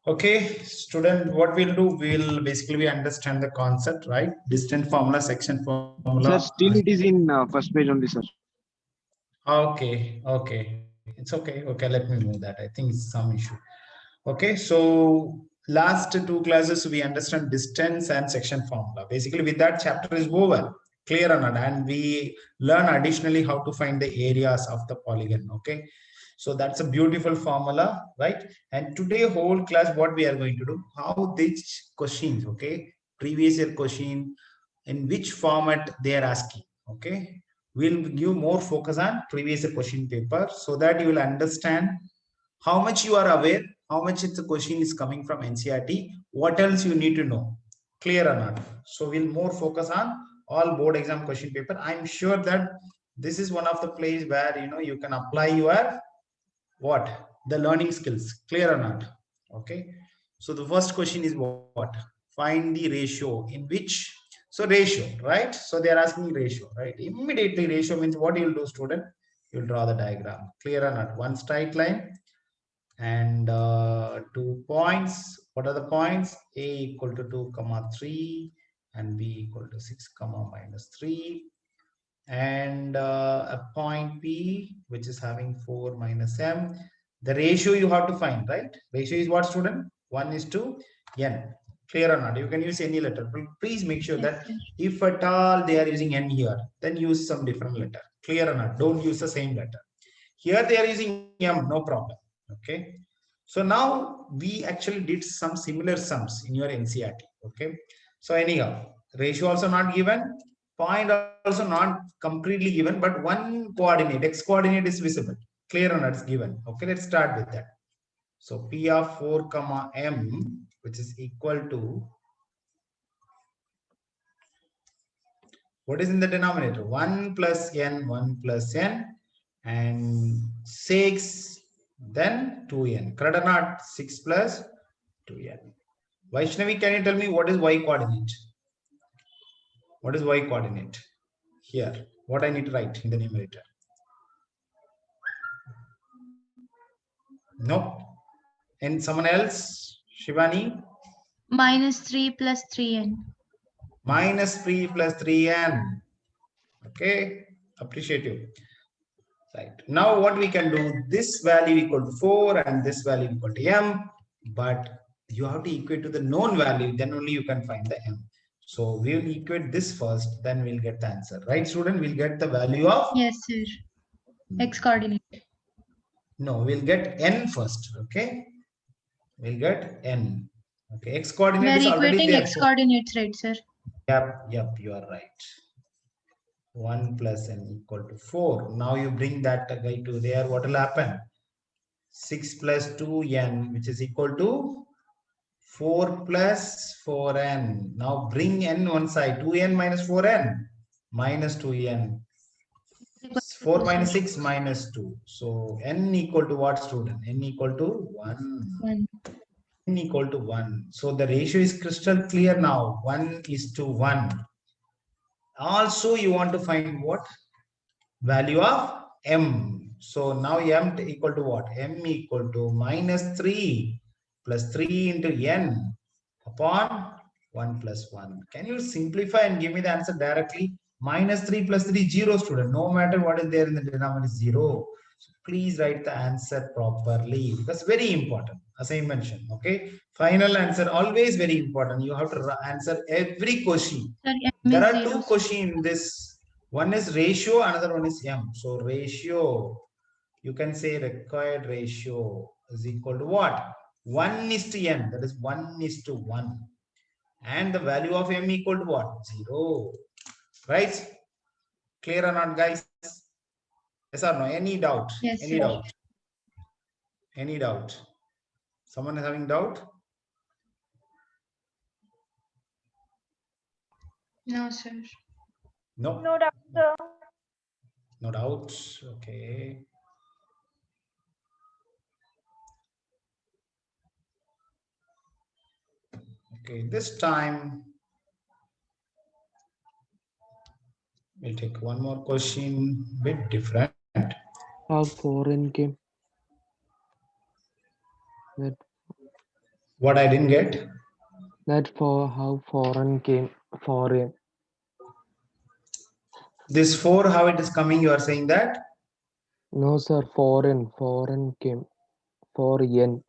Okay, student, what we'll do, we'll basically we understand the concept, right? Distant formula, section Sir, formula. still it is in first page only, sir. Okay, okay. It's okay. Okay, let me move that. I think it's some issue. Okay, so last two classes we understand distance and section formula. Basically, with that chapter is over, clear or not? And we learn additionally how to find the areas of the polygon. Okay, so that's a beautiful formula, right? And today whole class, what we are going to do, how these questions, okay, previous year question, in which format they are asking. Okay, we'll give more focus on previous year question paper so that you will understand how much you are aware, how much the question is coming from NCERT, what else you need to know, clear or not? So we'll more focus on all board exam question paper. I'm sure that this is one of the place where you can apply your what, the learning skills, clear or not? Okay, so the first question is what, find the ratio in which, so ratio, right? So they are asking ratio, right? Immediately ratio means what you'll do, student, you'll draw the diagram, clear or not? One straight line and 2 points. What are the points? A equal to 2 comma 3 and B equal to 6 comma minus 3, and a point P which is having 4 minus M. The ratio you have to find, right? Ratio is what, student? 1 is to N. Clear or not? You can use any letter. Please make sure that if at all they are using N here, then use some different letter. Clear or not? Don't use the same letter. Here they are using M, no problem. Okay. So now we actually did some similar sums in your NCERT. Okay. So anyhow, ratio also not given, point also not completely given, but one coordinate, x coordinate is visible. Clear or not? It's given. Okay, let's start with that. So P of 4 comma M, which is equal to, what is in the denominator? 1 plus N, 1 plus N, and 6, then 2N. Correct or not? 6 plus 2N. Vaishnavi, can you tell me what is Y coordinate? What is Y coordinate? Here, what I need to write in the numerator? No. And someone else? Shivani? Minus 3 plus 3n. Minus 3 plus 3n. Okay, appreciate you. Right. Now what we can do, this value equal to 4 and this value equal to M, but you have to equate to the known value, then only you can find the M. So we will equate this first, then we'll get the answer. Right, student? We'll get the value of? Yes, sir. X coordinate. No, we'll get N first. Okay. We'll get N. Okay. X coordinate We is are already equating there. x coordinates, right, sir? Yep, you are right. 1 plus N equal to 4. Now you bring that guy to there. What will happen? 6 plus 2N, which is equal to 4 plus 4N. Now bring N one side. 2N minus 4N minus 2N. 4 minus 6 minus 2. So N equal to what, student? N equal to 1. 1. N equal to 1. So the ratio is crystal clear now. 1 is to 1. Also, you want to find what? Value of M. So now M equal to what? M equal to minus 3 plus 3 into N upon 1 plus 1. Can you simplify and give me the answer directly? Minus 3 plus 3, 0, student. No matter what is there in the denominator, 0. So please write the answer properly. That's very important, as I mentioned. Okay. Final answer, always very important. You have to answer every question. Sorry, There are two questions in this. One is ratio, another one is M. So ratio, you can say required ratio is equal to what? 1 is to N, that is 1 is to 1. And the value of M equal to what? 0. Right? Clear or not, guys? Yes or no? Any doubt? Yes, Any sir. doubt? Any doubt? Someone is having doubt? No, sir. No. No doubt, sir. No doubt. Okay. Okay, this time we'll take one more question, bit different. How 4N came? That What I didn't get? That for how foreign came foreign. This 4, how it is coming, you are saying that? No sir, foreign came for yen.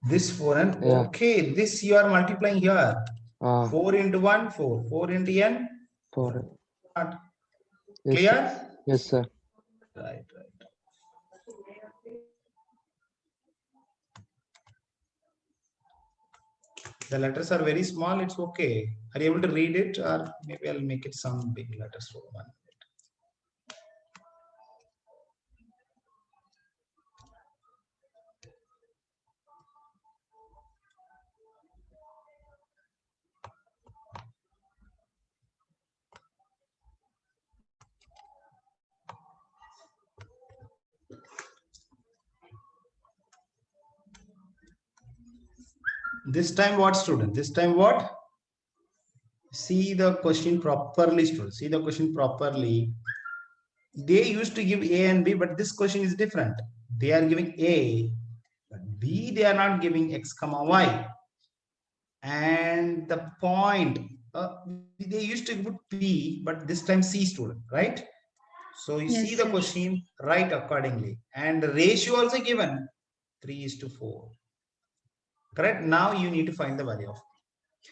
This 4 and Yeah. okay, this you are multiplying here. Ah, 4 into 1, 4. 4 into n. foreign. Not Yes, clear? sir. Yes, sir. Right. The letters are very small. It's okay. Are you able to read it, or maybe I'll make it some big letters for one. This time what, student? This time what? See the question properly, student. See the question properly. They used to give A and B, but this question is different. They are giving A, but B they are not giving X comma Y. And the point, they used to put P, but this time C, student, right? So you Yes, see the sir. question, write accordingly. And the ratio also given 3:4. Correct? Now you need to find the value of P.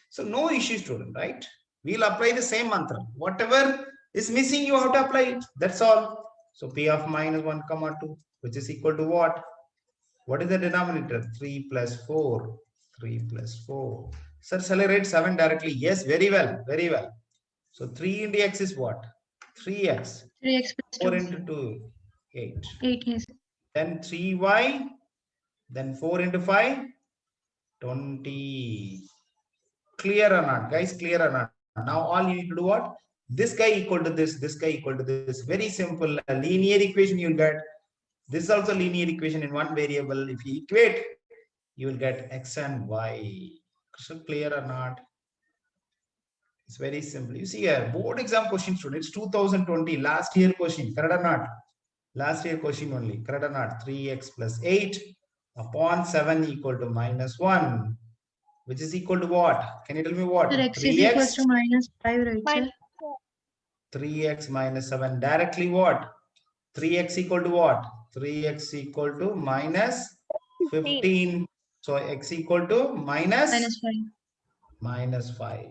So no issue, student, right? We'll apply the same mantra. Whatever is missing, you have to apply it. That's all. So P of minus 1 comma 2, which is equal to what? What is the denominator? 3 plus 4. 3 plus 4. Sir, shall I write 7 directly? Yes, very well. Very well. So 3 into x is what? 3x. 3x plus 4 2. into 2, 8. 8, yes. Then 3y. Then 4 into 5, 20. Clear or not, guys? Clear or not? Now all you need to do what? This guy equal to this guy equal to this. Very simple. A linear equation you'll get. This is also linear equation in one variable. If you equate, you will get x and y. So clear or not? It's very simple. You see here, board exam question, students, 2020, last year question, correct or not? Last year question only, correct or not? 3x plus 8 upon 7 equal to minus 1, which is equal to what? Can you tell me what? Sir, x is equals to minus 5, right, sir? 3x minus 7 directly what? 3x equal to what? 3x equal to minus 15. So x equal to minus 5. minus 5.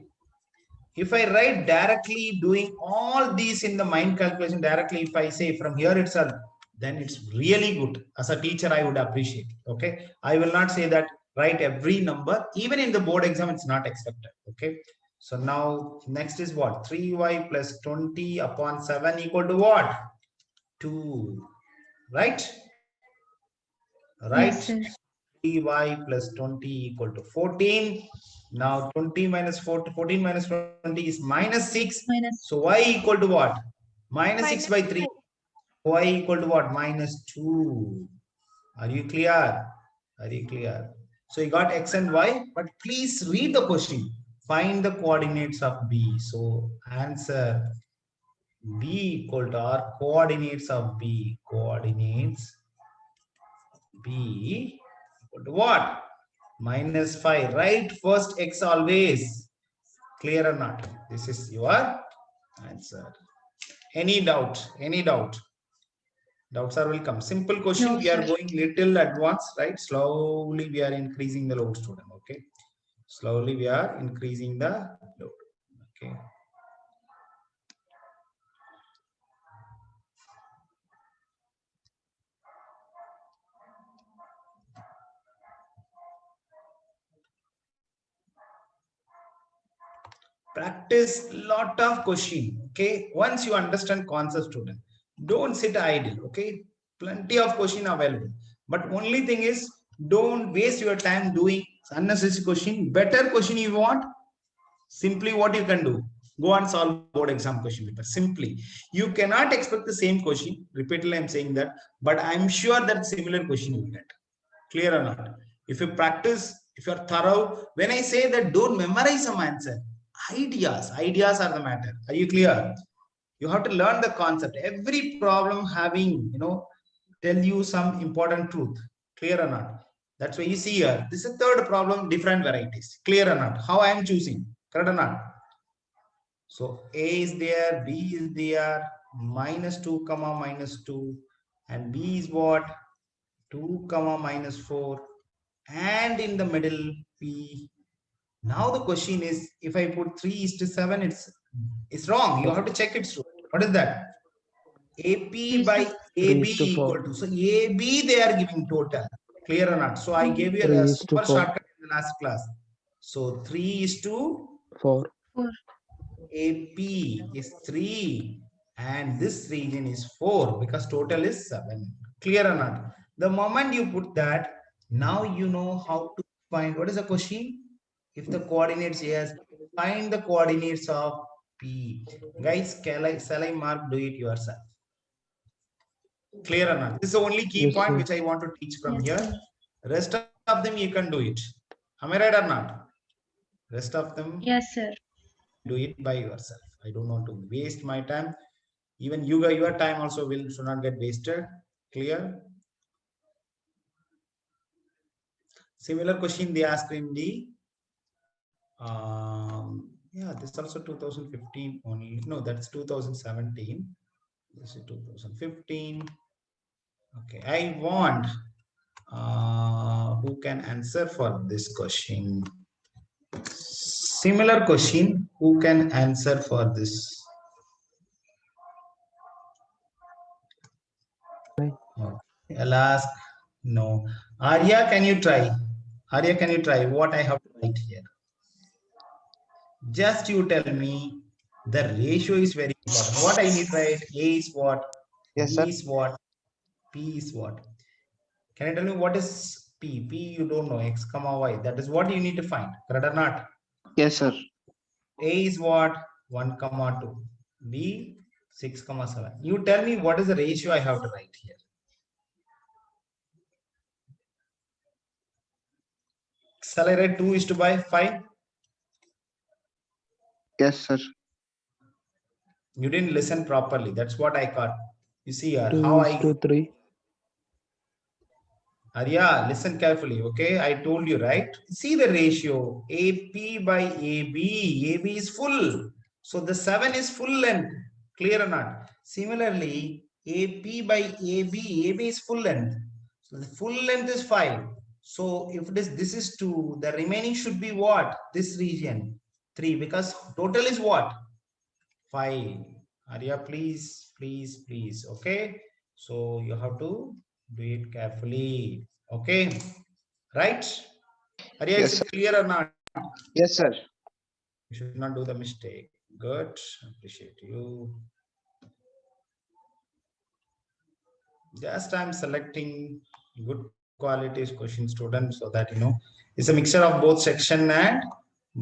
If I write directly doing all these in the mind calculation directly, if I say from here itself, then it's really good. As a teacher, I would appreciate. Okay. I will not say that write every number. Even in the board exam, it's not expected. Okay. So now next is what? 3y plus 20 upon 7 equal to what? 2. Right? Right? Yes, sir. 3y plus 20 equal to 14. Now 20 minus 14 minus 20 is minus 6. Minus. So y equal to what? Minus 6 by 3. Y equal to what? Minus 2. Are you clear? Are you clear? So you got x and y, but please read the question. Find the coordinates of B. So answer B equal to or coordinates of B. Coordinates B equal to what? Minus 5. Write first x always. Clear or not? This is your answer. Any doubt? Any doubt? Doubts are welcome. Simple question. No, we are sir. going little advanced, right? Slowly we are increasing the load, student. Okay. Slowly we are increasing the load. Okay. Practice lot of question. Okay. Once you understand concept, student, don't sit idle. Okay. Plenty of question available. But only thing is, don't waste your time doing unnecessary question. Better question you want. Simply what you can do, go and solve board exam question paper. Simply, you cannot expect the same question. Repeatedly I'm saying that, but I'm sure that similar question you will get. Clear or not? If you practice, if you're thorough, when I say that don't memorize some answer, ideas are the matter. Are you clear? You have to learn the concept. Every problem having, tell you some important truth. Clear or not? That's why you see here. This is third problem, different varieties. Clear or not? How I am choosing? Correct or not? So A is there, B is there, -2, -2, and B is what? 2, -4, and in the middle P. Now the question is, if I put 3:7, it's wrong. You have to check it. What is that? AP by AB 3:4. equal to, so AB they are giving total. Clear or not? So I gave you a 3:4. super shortcut in the last class. So 3:4. 4. AP is 3 and this region is 4 because total is 7. Clear or not? The moment you put that, now you know how to find. What is the question? If the coordinates, yes, find the coordinates of P. Guys, shall I mark? Do it yourself. Clear or not? This is the only key Yes, point sir. which I want to teach from Yes, here. sir. Rest of them you can do it. Am I right or not? Rest of them Yes, sir. do it by yourself. I don't want to waste my time. Even your time also should not get wasted. Clear? Similar question they asked in the yeah, this also 2015 only. No, that's 2017. This is 2015. Okay, I want who can answer for this question? Similar question, who can answer for this? Okay, I'll ask. No. Arya, can you try? Arya, can you try what I have to write here? Just you tell me. The ratio is very important. What I need to write? A is what? Yes, B sir. is what? P is what? Can you tell me what is P? P you don't know. X comma Y. That is what you need to find. Correct or not? Yes, sir. A is what? 1, 2. B 6, 7. You tell me what is the ratio I have to write here. Shall I write 2:5? Yes, sir. You didn't listen properly. That's what I caught. You see here how I 2:3. Arya, listen carefully, okay? I told you, right? See the ratio. AP by AB. AB is full. So the 7 is full length. Clear or not? Similarly, AP by AB. AB is full length. So the full length is 5. So if this is 2, the remaining should be what? This region. 3. Because total is what? 5. Arya, please, please, please. Okay. So you have to do it carefully. Okay. Right? Arya, Yes, is sir. it clear or not? Yes, sir. You should not do the mistake. Good. Appreciate you. Just I'm selecting good quality question students so that it's a mixture of both section and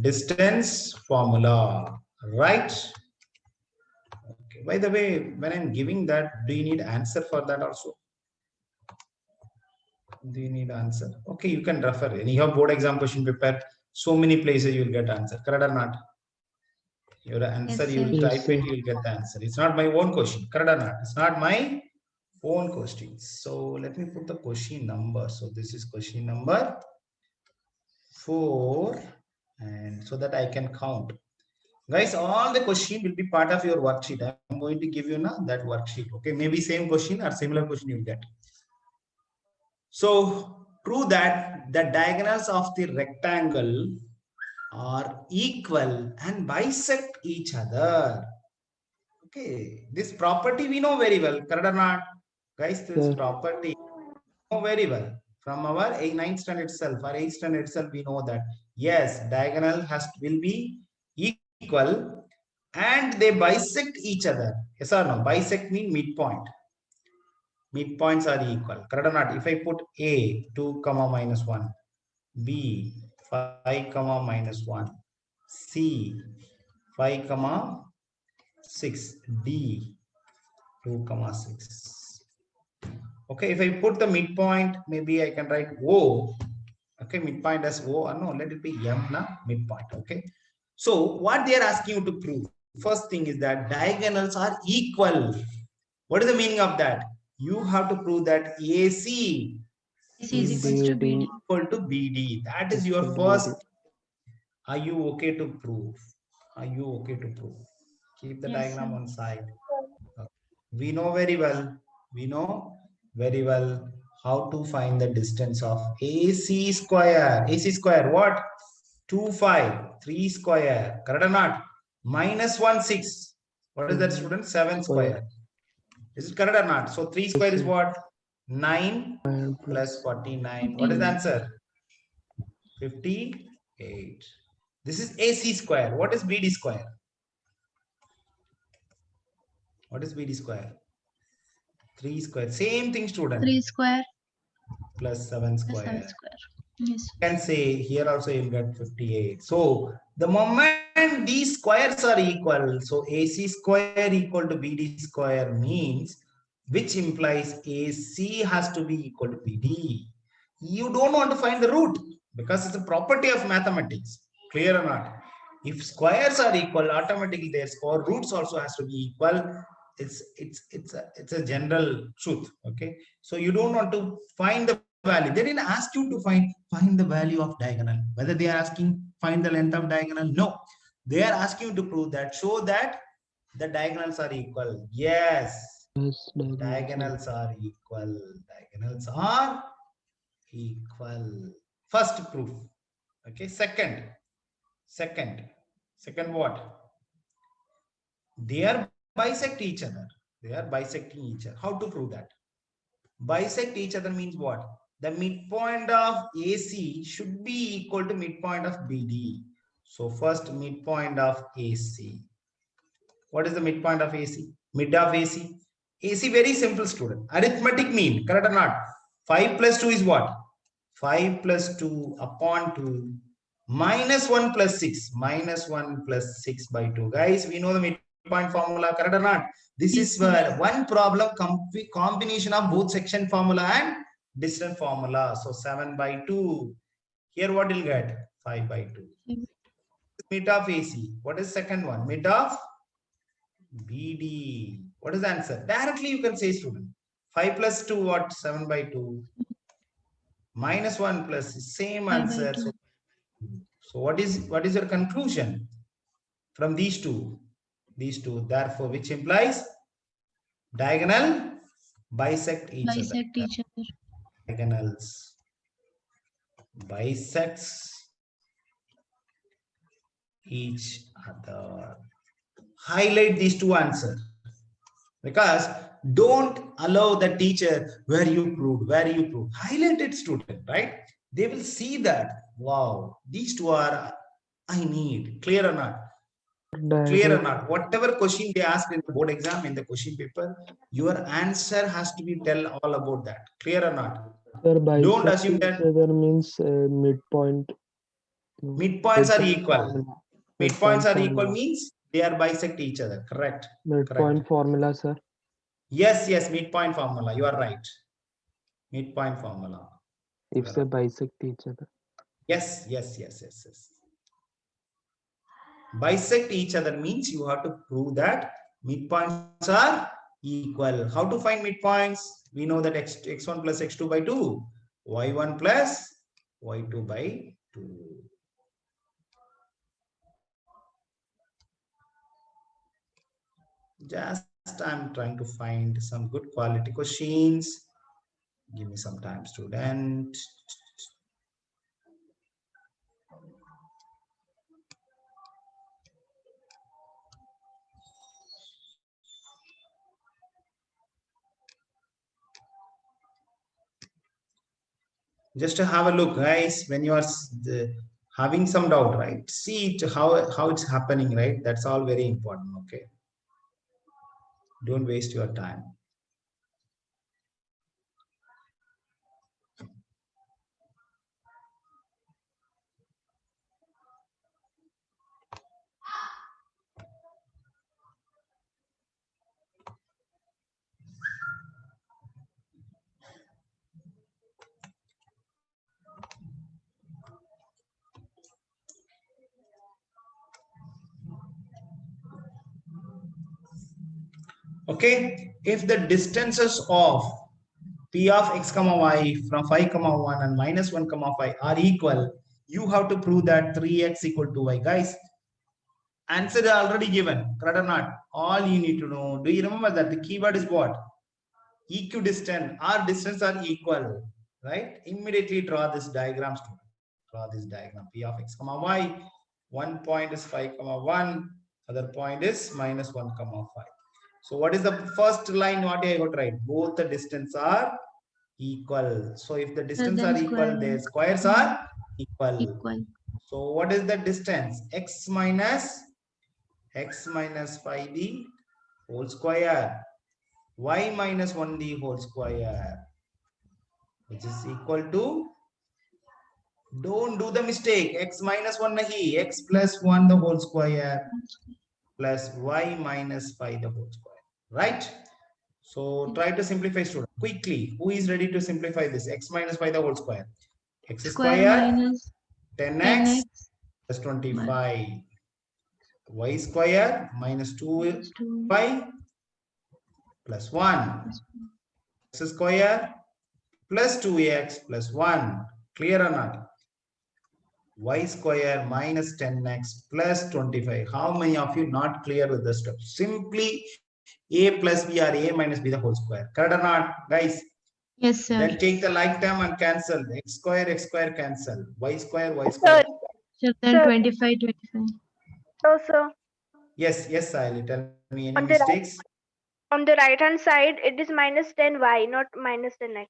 distance formula. Right? Okay. By the way, when I'm giving that, do you need answer for that also? Do you need answer? Okay, you can refer. And you have board exam question prepared. So many places you will get answer. Correct or not? Your answer, Yes, you will sir. type it, you will get the answer. It's not my own question. Correct or not? It's not my own question. So let me put the question number. So this is question number 4, and so that I can count. Guys, all the question will be part of your worksheet. I'm going to give you now that worksheet. Okay, maybe same question or similar question you will get. So prove that the diagonals of the rectangle are equal and bisect each other. Okay, this property we know very well, correct or not? Guys, this property we know very well. From our 9th standard itself, or 8th standard itself, we know that yes, diagonal will be equal and they bisect each other. Yes or no? Bisect means midpoint. Midpoints are equal. Correct or not? If I put A 2, -1, B 5, -1, C 5, 6, D 2, 6. Okay, if I put the midpoint, maybe I can write O. Okay, midpoint as O, or no, let it be M na midpoint. Okay, so what they are asking you to prove, first thing is that diagonals are equal. What is the meaning of that? You have to prove that AC AC is equals to BD. equal to BD. That is your Equal to BD. first. Are you okay to prove? Are you okay to prove? Keep the Yes, diagram sir. on side. We know very well. We know very well how to find the distance of AC square. AC square what? 2, 5, 3 square. Correct or not? Minus 1, 6. What is that, student? 7 square. Is it correct or not? So 3 square is what? 9 plus 49. What is the answer? 58. This is AC square. What is BD square? What is BD square? 3 square. Same thing, student. 3 square Plus 7 plus square. 7 square. Yes. You can say here also you'll get 58. So the moment these squares are equal, so AC square equal to BD square means, which implies AC has to be equal to BD. You don't want to find the root because it's a property of mathematics. Clear or not? If squares are equal, automatically their square roots also has to be equal. It's a general truth. Okay, so you don't want to find the value. They didn't ask you to find the value of diagonal. Whether they are asking find the length of diagonal, no, they are asking you to prove that, show that the diagonals are equal. Yes, Yes, diagonals are equal. Diagonals are equal. First proof. Okay, second what? They are bisect each other. They are bisecting each other. How to prove that? Bisect each other means what? The midpoint of AC should be equal to midpoint of BD. So first midpoint of AC. What is the midpoint of AC? Mid of AC. AC very simple, student. Arithmetic mean, correct or not? 5 plus 2 is what? 5 plus 2 upon 2 minus 1 plus 6. Minus 1 plus 6 by 2. Guys, we know the midpoint formula, correct or not? This is where one problem combination of both section formula and distance formula. So 7 by 2. Here what you'll get? 5 by 2. Mid of AC. What is second one? Mid of BD. What is the answer? Directly you can say, student. 5 plus 2 what? 7 by 2. Minus 1 plus same answer. So what is your conclusion from these two? These two, therefore, which implies diagonal bisect each other. Diagonals bisects each other. Highlight these two answers, because don't allow the teacher where you proved. Highlight it, student, right? They will see that, wow, these two are I need. Clear or not? Clear or not? Whatever question they ask in the board exam, in the question paper, your answer has to be tell all about that. Clear or not? Don't assume that means midpoint. Midpoints are equal. Midpoints are equal means they are bisect each other. Correct. Midpoint formula, sir. Yes, midpoint formula. You are right. Midpoint formula. If they bisect each other. Yes. Bisect each other means you have to prove that midpoints are equal. How to find midpoints? We know that x1 plus x2 by 2, y1 plus y2 by 2. Just I'm trying to find some good quality questions. Give me some time, student. Just to have a look, guys, when you are having some doubt, right? See it, how it's happening, right? That's all very important, okay? Don't waste your time. Okay, if the distances of P of x comma y from 5 comma 1 and minus 1 comma 5 are equal, you have to prove that 3x equal to y. Guys, answer is already given, correct or not? All you need to know, do you remember that the keyword is what? Equidistant. Our distance are equal, right? Immediately draw this diagram. Draw this diagram. P of x comma y. One point is 5 comma 1. Other point is minus 1 comma 5. So what is the first line? What I got to write? Both the distance are equal. So if the distance then are equal, square their root. squares are equal. Equal. So what is the distance? X minus 5d whole square, y minus 1d whole square, which is equal to, don't do the mistake, x minus 1 nahi, x plus 1 the whole square plus y minus 5 the whole square, right? So try to simplify, student, quickly. Who is ready to simplify this? X minus 5 the whole square. X square minus 10x plus 25. Y square minus 2y plus 1. X square plus 2x plus 1. Clear or not? Y square minus 10x plus 25. How many of you not clear with the step? Simply a plus b or a minus b the whole square. Correct or not, guys? Yes, sir. Then take the like term and cancel. X square cancel. Y square. Sir, then Sir. 25. No, sir. Yes, Sahili, tell me any On the right- mistakes? On the right hand side, it is minus 10y, not minus 10x.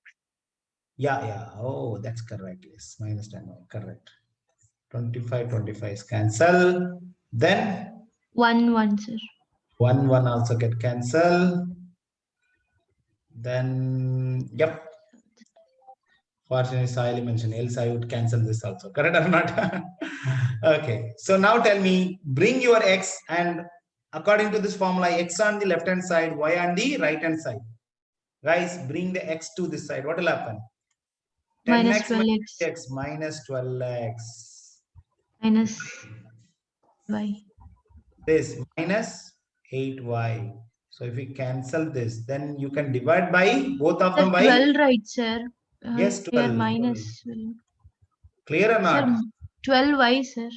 Yeah. Oh, that's correct. Yes, minus 10y. Correct. 25 is cancel. Then 1, sir. 1 also get cancel. Then, yep. Fortunately, Sahili mentioned, else I would cancel this also. Correct or not? Okay. So now tell me, bring your x and according to this formula, x on the left hand side, y on the right hand side. Guys, bring the x to this side. What will happen? Minus 10x 12x. x minus 12x. Minus y. This minus 8y. So if we cancel this, then you can divide by both of them by 12, right, sir? Yes, Here 12. minus. Clear or not? Sir, 12y, sir.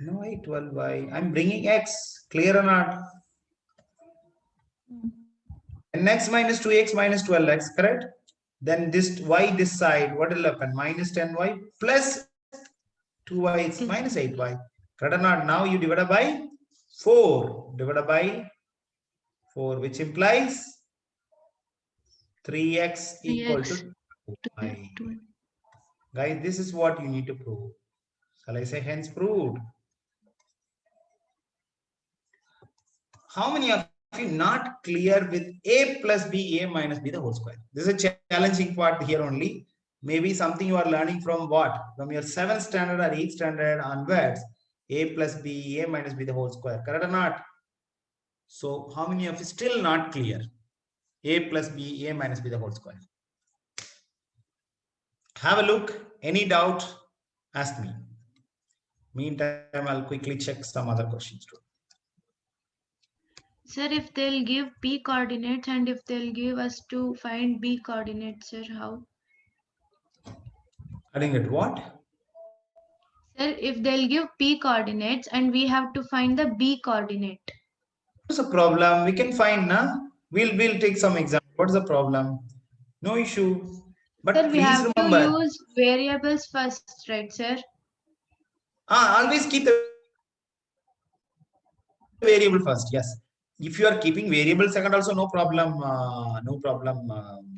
No, 12y. I'm bringing x. Clear or not? And x minus 2x minus 12x, correct? Then this y this side, what will happen? Minus 10y plus 2y, it's minus 8y. Correct or not? Now you divide by 4. Divided by 4, which implies 3x equal to 2y. Guys, this is what you need to prove. Shall I say hence proved? How many of you not clear with a plus b, a minus b the whole square? This is a challenging part here only. Maybe something you are learning from what? From your 7th standard or 8th standard onwards. A plus b, a minus b the whole square. Correct or not? So how many of you still not clear? A plus b, a minus b the whole square. Have a look. Any doubt? Ask me. Meantime, I'll quickly check some other questions too. Sir, if they'll give p coordinates and if they'll give us to find b coordinates, sir, how? I didn't get what? Sir, if they'll give p coordinates and we have to find the b coordinate. What's the problem? We can find, na? We'll take some example. What's the problem? No issue. But Sir, we please have remember. to use variables first, right, sir? Always keep the variable first. Yes. If you are keeping variable second also, no problem.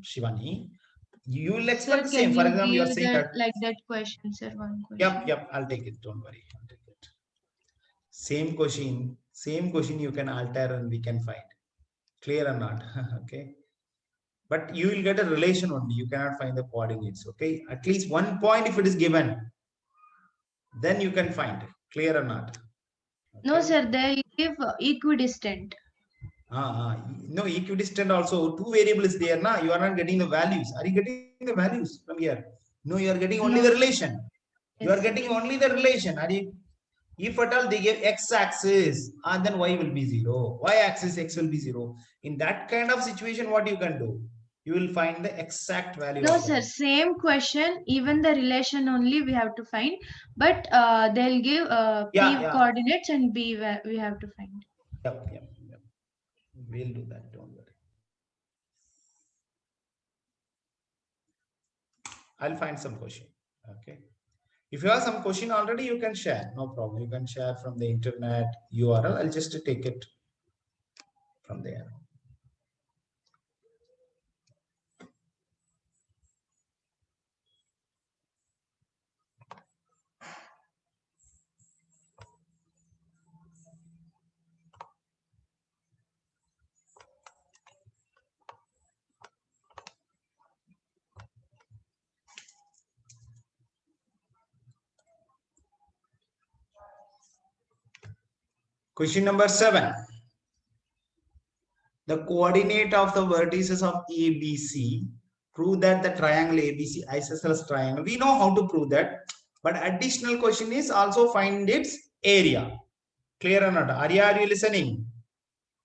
Shivani. You will expect Sir, the same. For example, you are give saying that. like that question, sir. One question. Yep. I'll take it. Don't worry. I'll take it. Same question you can alter and we can find. Clear or not? Okay. But you will get a relation only. You cannot find the coordinates. Okay. At least 1 point if it is given, then you can find it. Clear or not? Okay. No, sir, they give equidistant. No, equidistant also. 2 variables there. Na? You are not getting the values. Are you getting the values from here? No, you are getting only the relation. You are getting only the relation. Are you? If at all they give x-axis, then y will be 0. Y-axis, x will be 0. In that kind of situation, what you can do? you will find the exact value. No, of sir, the same question, even the relation only we have to find, but they'll give Yeah, P yeah. coordinates and B we have to find. Yep, yep, yep. We'll do that, don't worry. I'll find some question. Okay. If you have some question already, you can share. No problem. You can share from the internet URL. I'll just take it from there. Question number 7. The coordinate of the vertices of ABC. Prove that the triangle ABC isosceles triangle. We know how to prove that, but additional question is also find its area. Clear or not? Arya, are you listening?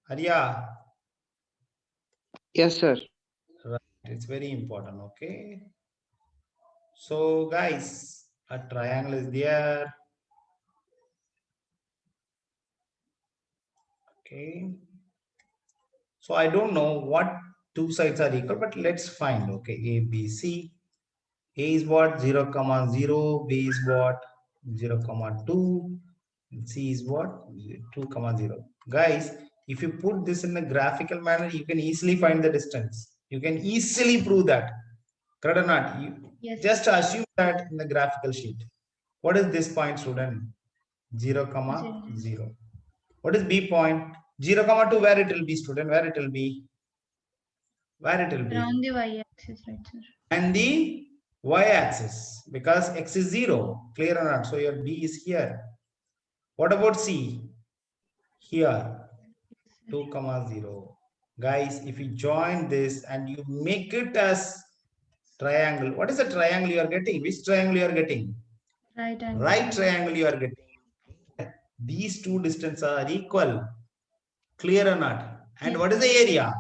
Arya, Yes, sir. right. It's very important. Okay. So, guys, a triangle is there. Okay. So I don't know what two sides are equal, but let's find. Okay, A, B, C. A is what? 0, 0. B is what? 0, 2. C is what? 2, 0. Guys, if you put this in a graphical manner, you can easily find the distance. You can easily prove that. Correct or not? You Yes. just assume that in the graphical sheet. What is this point, student? 0, 0. What is B point? 0, 2, where it will be, student? Where it will be? Where it will be? Around the y-axis, right, sir? And the y-axis, because x is 0. Clear or not? So your B is here. What about C? Here. 2, 0. Guys, if you join this and you make it as triangle, what is the triangle you are getting? Which triangle you are getting? Right angle. Right triangle you are getting. These two distances are equal. Clear or not? And Yes. what is the area?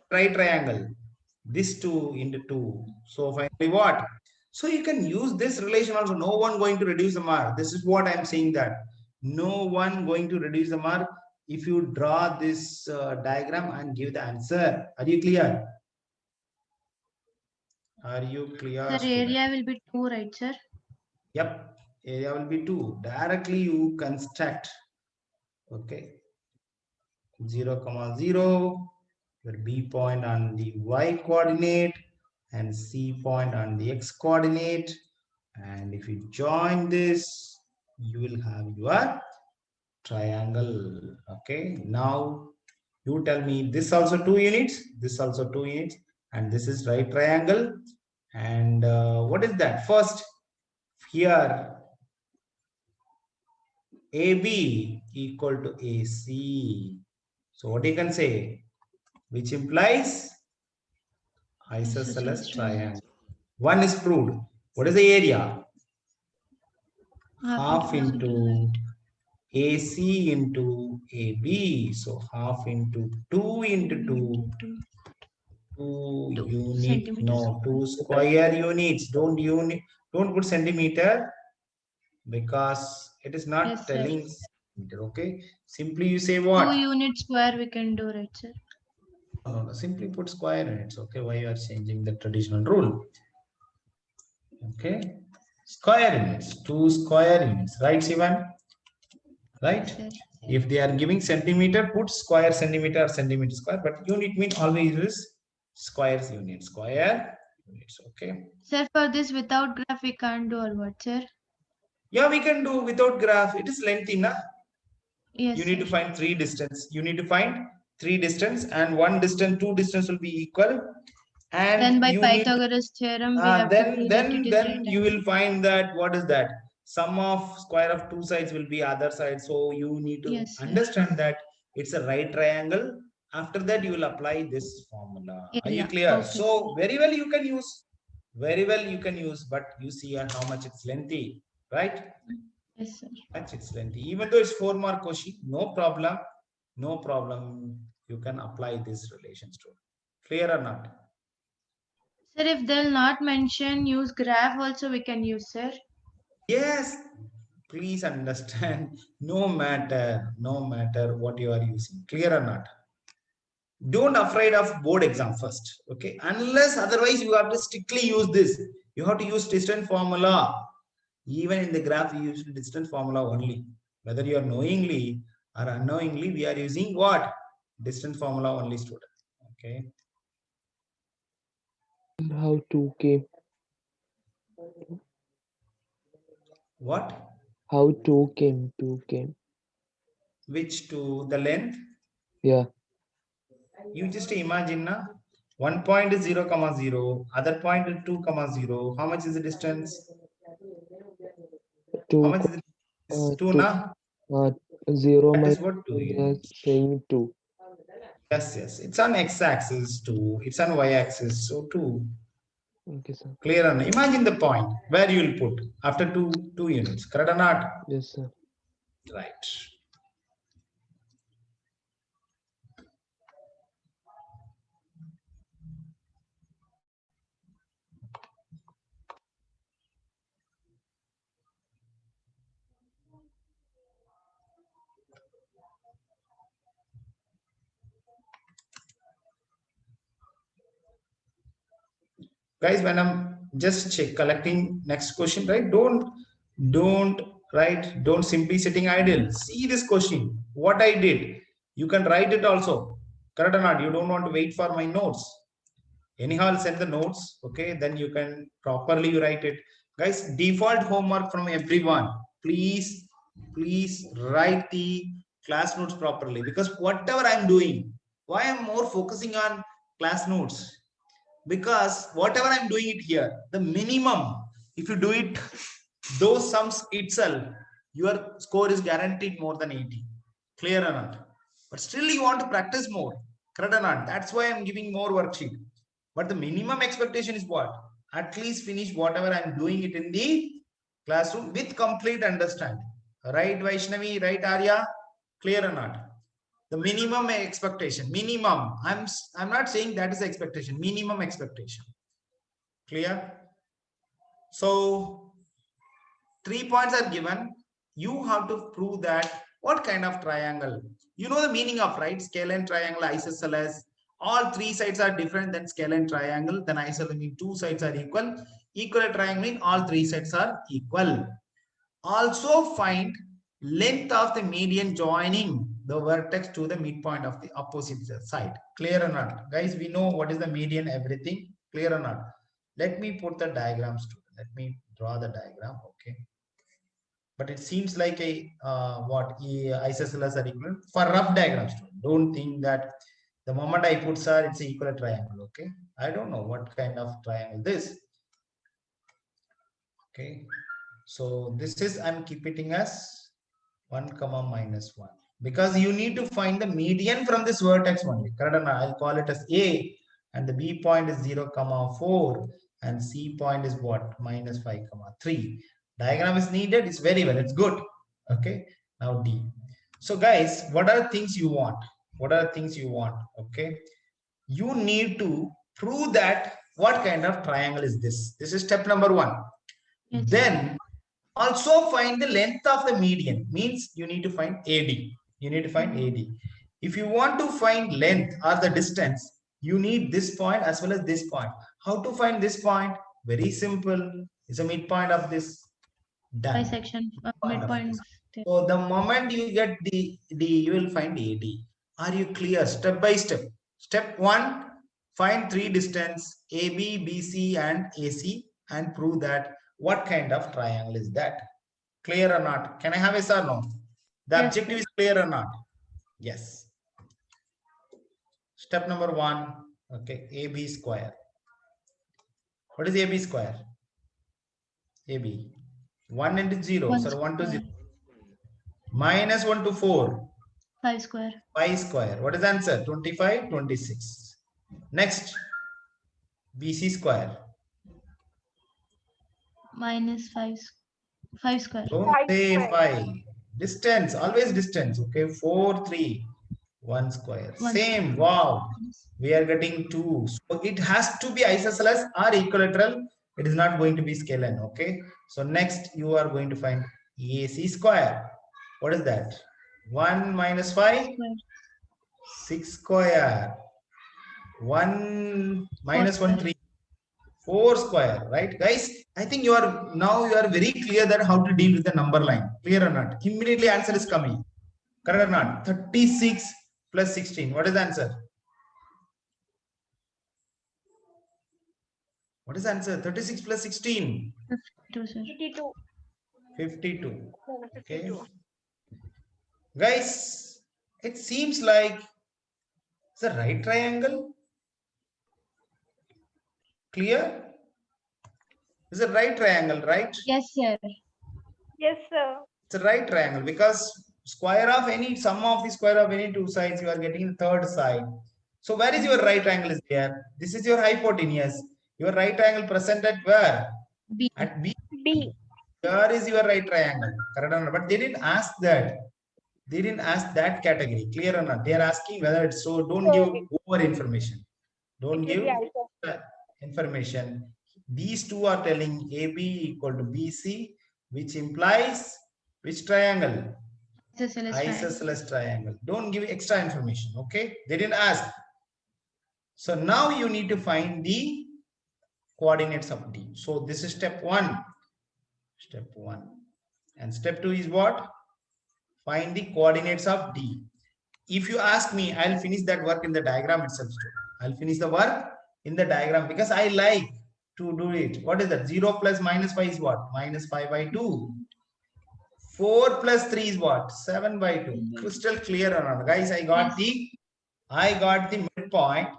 Right triangle. This 2 into 2. So finally what? So you can use this relation also. No one going to reduce the mark. This is what I'm saying, that no one going to reduce the mark if you draw this diagram and give the answer. Are you clear? Are you clear? Sir, student? area will be 2, right, sir? Yep. Area will be 2. Directly you construct. Okay. 0, 0. Your B point on the y coordinate and C point on the x coordinate. And if you join this, you will have your triangle. Okay. Now you tell me, this also 2 units, this also 2 units, and this is right triangle. And what is that? First, here AB equal to AC. So what you can say? Which implies isosceles triangle. One is proved. What is the area? Half into AC into AB. So half into 2 into 2. 2 unit. No, 2 square units. Don't put centimeter, because it is not Yes, sir. telling centimeter. Okay. Simply you say what? 2 units square we can do, right, sir? No, simply put square units. Okay. Why you are changing the traditional rule? Okay. Square units. 2 square units. Right, Sivan? Right? Yes, If they are giving centimeter, put square centimeter or centimeter square. But unit mean always is squares unit. Square units. Okay. sir, for this without graph we can't do or what, sir? Yeah, we can do without graph. It is lengthy, na? Yes, You need sir. to find 3 distance. You need to find 3 distance, and 1 distance, 2 distance will be equal. And Then by you need Pythagoras theorem we have to prove that it is then right you angle. will find that what is that? Sum of square of 2 sides will be other side. So you need to Yes, sir. understand that it's a right triangle. After that, you will apply this formula. Are you Area. clear? Okay. So very well you can use. Very well you can use, but you see how much it's lengthy, right? Yes, sir. Much it's lengthy. Even though it's 4 mark question, no problem. No problem. You can apply this relations to it. Clear or not? Sir, if they'll not mention use graph also we can use, sir. Yes, please understand, no matter what you are using, clear or not. Don't afraid of board exam first, okay? Unless otherwise you have to strictly use this. You have to use distant formula. Even in the graph, we use distant formula only. Whether you are knowingly or unknowingly, we are using what? Distant formula only, student. Okay. How 2 came? What? How 2 came? 2 came. Which to the length? Yeah. You just imagine, na? One point is 0, 0, other point is 2, 0. How much is the distance? 2, How much is it? uh, 2, 2 na? 0 That is minus what 2 they are units. saying 2. Yes, yes. It's on x-axis 2. It's on y-axis. So 2. Okay, sir. Clear on. Imagine the point where you will put after two units. Correct or not? Yes, sir. Right. Guys, when I'm just collecting next question, right? Don't write, don't simply sitting idle. See this question, what I did. You can write it also. Correct or not? You don't want to wait for my notes. Anyhow, I'll send the notes. Okay, then you can properly write it. Guys, default homework from everyone. Please write the class notes properly, because whatever I'm doing, why I'm more focusing on class notes, because whatever I'm doing it here, the minimum, if you do it those sums itself, your score is guaranteed more than 80. Clear or not? But still you want to practice more. Correct or not? That's why I'm giving more worksheet. But the minimum expectation is what? At least finish whatever I'm doing it in the classroom with complete understanding. Right, Vaishnavi? Right, Arya? Clear or not? The minimum expectation. Minimum. I'm not saying that is the expectation. Minimum expectation. Clear? So 3 points are given. You have to prove that what kind of triangle. You know the meaning of, right? Scalene triangle, isosceles. All 3 sides are different than scalene triangle. Then isosceles means 2 sides are equal. Equilateral triangle means all 3 sides are equal. Also find length of the median joining the vertex to the midpoint of the opposite side. Clear or not? Guys, we know what is the median, everything. Clear or not? Let me put the diagrams. Let me draw the diagram. Okay. But it seems like a isosceles are equal for rough diagrams. Don't think that the moment I put sir, it's an equal triangle. Okay. I don't know what kind of triangle this. Okay. So this is, I'm keeping as 1, minus 1, because you need to find the median from this vertex only. Correct? I'll call it as A, and the B point is 0, 4, and C point is what? Minus 5, 3. Diagram is needed. It's very well. It's good. Okay. Now D. So guys, what are things you want? What are things you want? Okay. You need to prove that what kind of triangle is this. This is step number 1. Yes. Then also find the length of the median, means you need to find AD. You need to find AD. If you want to find length or the distance, you need this point as well as this point. How to find this point? Very simple. It's a midpoint of this. Done. Bisection, midpoint. So the moment you get D, you will find AD. Are you clear? Step by step. Step 1, find 3 distance AB, BC, and AC, and prove that what kind of triangle is that. Clear or not? Can I have a yes or no? The Yes, objective is clear or not? Yes. Step number 1. Okay, AB square. What is AB square? AB. 1 into 0. 1 So 1 to 0. square. Minus 1 to 4. 5 square. 5 square. What is the answer? 25, 26. Next. BC square. Minus 5 square. Don't say 5 square. 5. Distance. Always distance. Okay. 4, 3. 1 square. One Same. Wow. We are getting 2. So it has to be isosceles or equilateral. It is not going to be scalar. Okay. So next you are going to find AC square. What is that? 1 minus 5? square. 6 square. 1 minus 1, square. 3. 4 square, right? Guys, I think you are very clear that how to deal with the number line. Clear or not? Immediately answer is coming. Correct or not? 36 plus 16. What is the answer? What is the answer? 36 plus 16. 52, sir. 52. 52. Okay. 52. Guys, it seems like it's a right triangle. Clear? It's a right triangle, right? Yes, sir. Yes, sir. It's a right triangle because square of any sum of the square of any two sides, you are getting the third side. So where is your right triangle is there? This is your hypotenuse. Your right triangle present at where? B. At B. B. Here is your right triangle. Correct or not? But they didn't ask that. They didn't ask that category. Clear or not? They are asking whether it's so. Don't give over information. Don't give information. These two are telling AB equal to BC, which implies which triangle? Isosceles triangle. Isosceles triangle. Don't give extra information. Okay. They didn't ask. So now you need to find the coordinates of D. So this is step 1. Step 1. And step 2 is what? Find the coordinates of D. If you ask me, I'll finish that work in the diagram itself. I'll finish the work in the diagram because I like to do it. What is that? 0 plus minus 5 is what? Minus 5 by 2. 4 plus 3 is what? 7 by 2. Crystal clear or not? Guys, I got the midpoint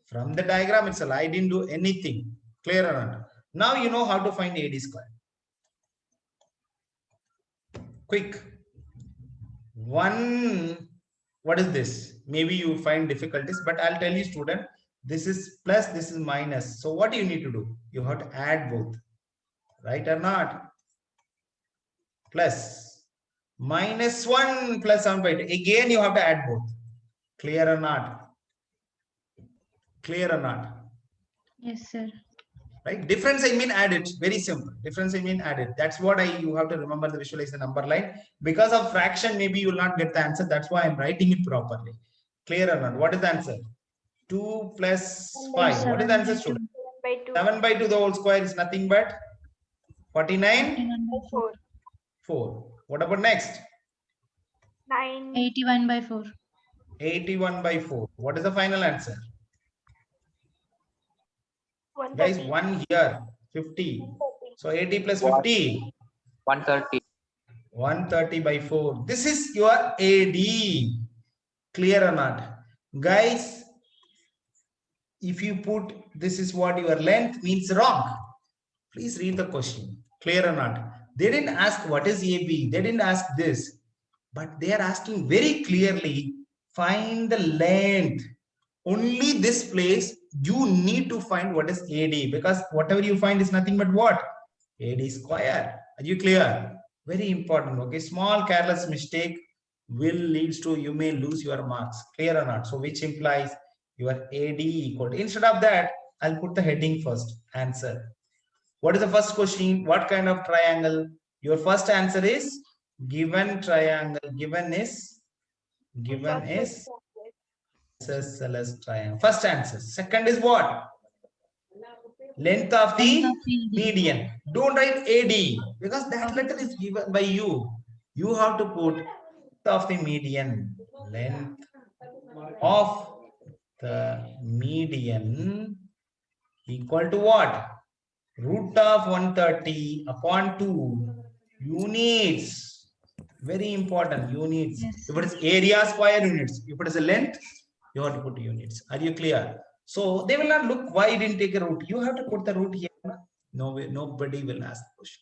from the diagram itself. I didn't do anything. Clear or not? Now you know how to find AD square. Quick. What is this? Maybe you find difficulties, but I'll tell you, student, this is plus, this is minus. So what do you need to do? You have to add both. Right or not? Plus. Minus 1 plus 7 by 2. Again, you have to add both. Clear or not? Clear or not? Yes, sir. Right? Difference, I mean add it. Very simple. Difference, I mean add it. That's what you have to remember to visualize the number line. Because of fraction, maybe you will not get the answer. That's why I'm writing it properly. Clear or not? What is the answer? 2 plus 5. What is the answer, student? 7 by 2. 7 by 2, the whole square is nothing but 49? 4. 4. What about next? 9. 81 by 4. 81 by 4. What is the final answer? 130. Guys, 1 here, 50. So 80 plus 50. 130. 130 by 4. This is your AD. Clear or not? Guys, if you put this is what your length means wrong. Please read the question. Clear or not? They didn't ask what is AB. They didn't ask this. But they are asking very clearly, find the length. Only this place you need to find what is AD, because whatever you find is nothing but what? AD square. Are you clear? Very important. Okay. Small careless mistake will leads to you may lose your marks. Clear or not? So which implies your AD equal to, instead of that, I'll put the heading first. Answer. What is the first question? What kind of triangle? Your first answer is given triangle. Given is isosceles triangle. First answer. Second is what? Length of the median. Don't write AD because that letter is given by you. You have to put length of the median. Length of the median equal to what? Root of 130 upon 2 units. Very important, units. Yes. If it is area, square units. If it is a length, you have to put units. Are you clear? So they will not look why you didn't take a root. You have to put the root here. No way, nobody will ask the question.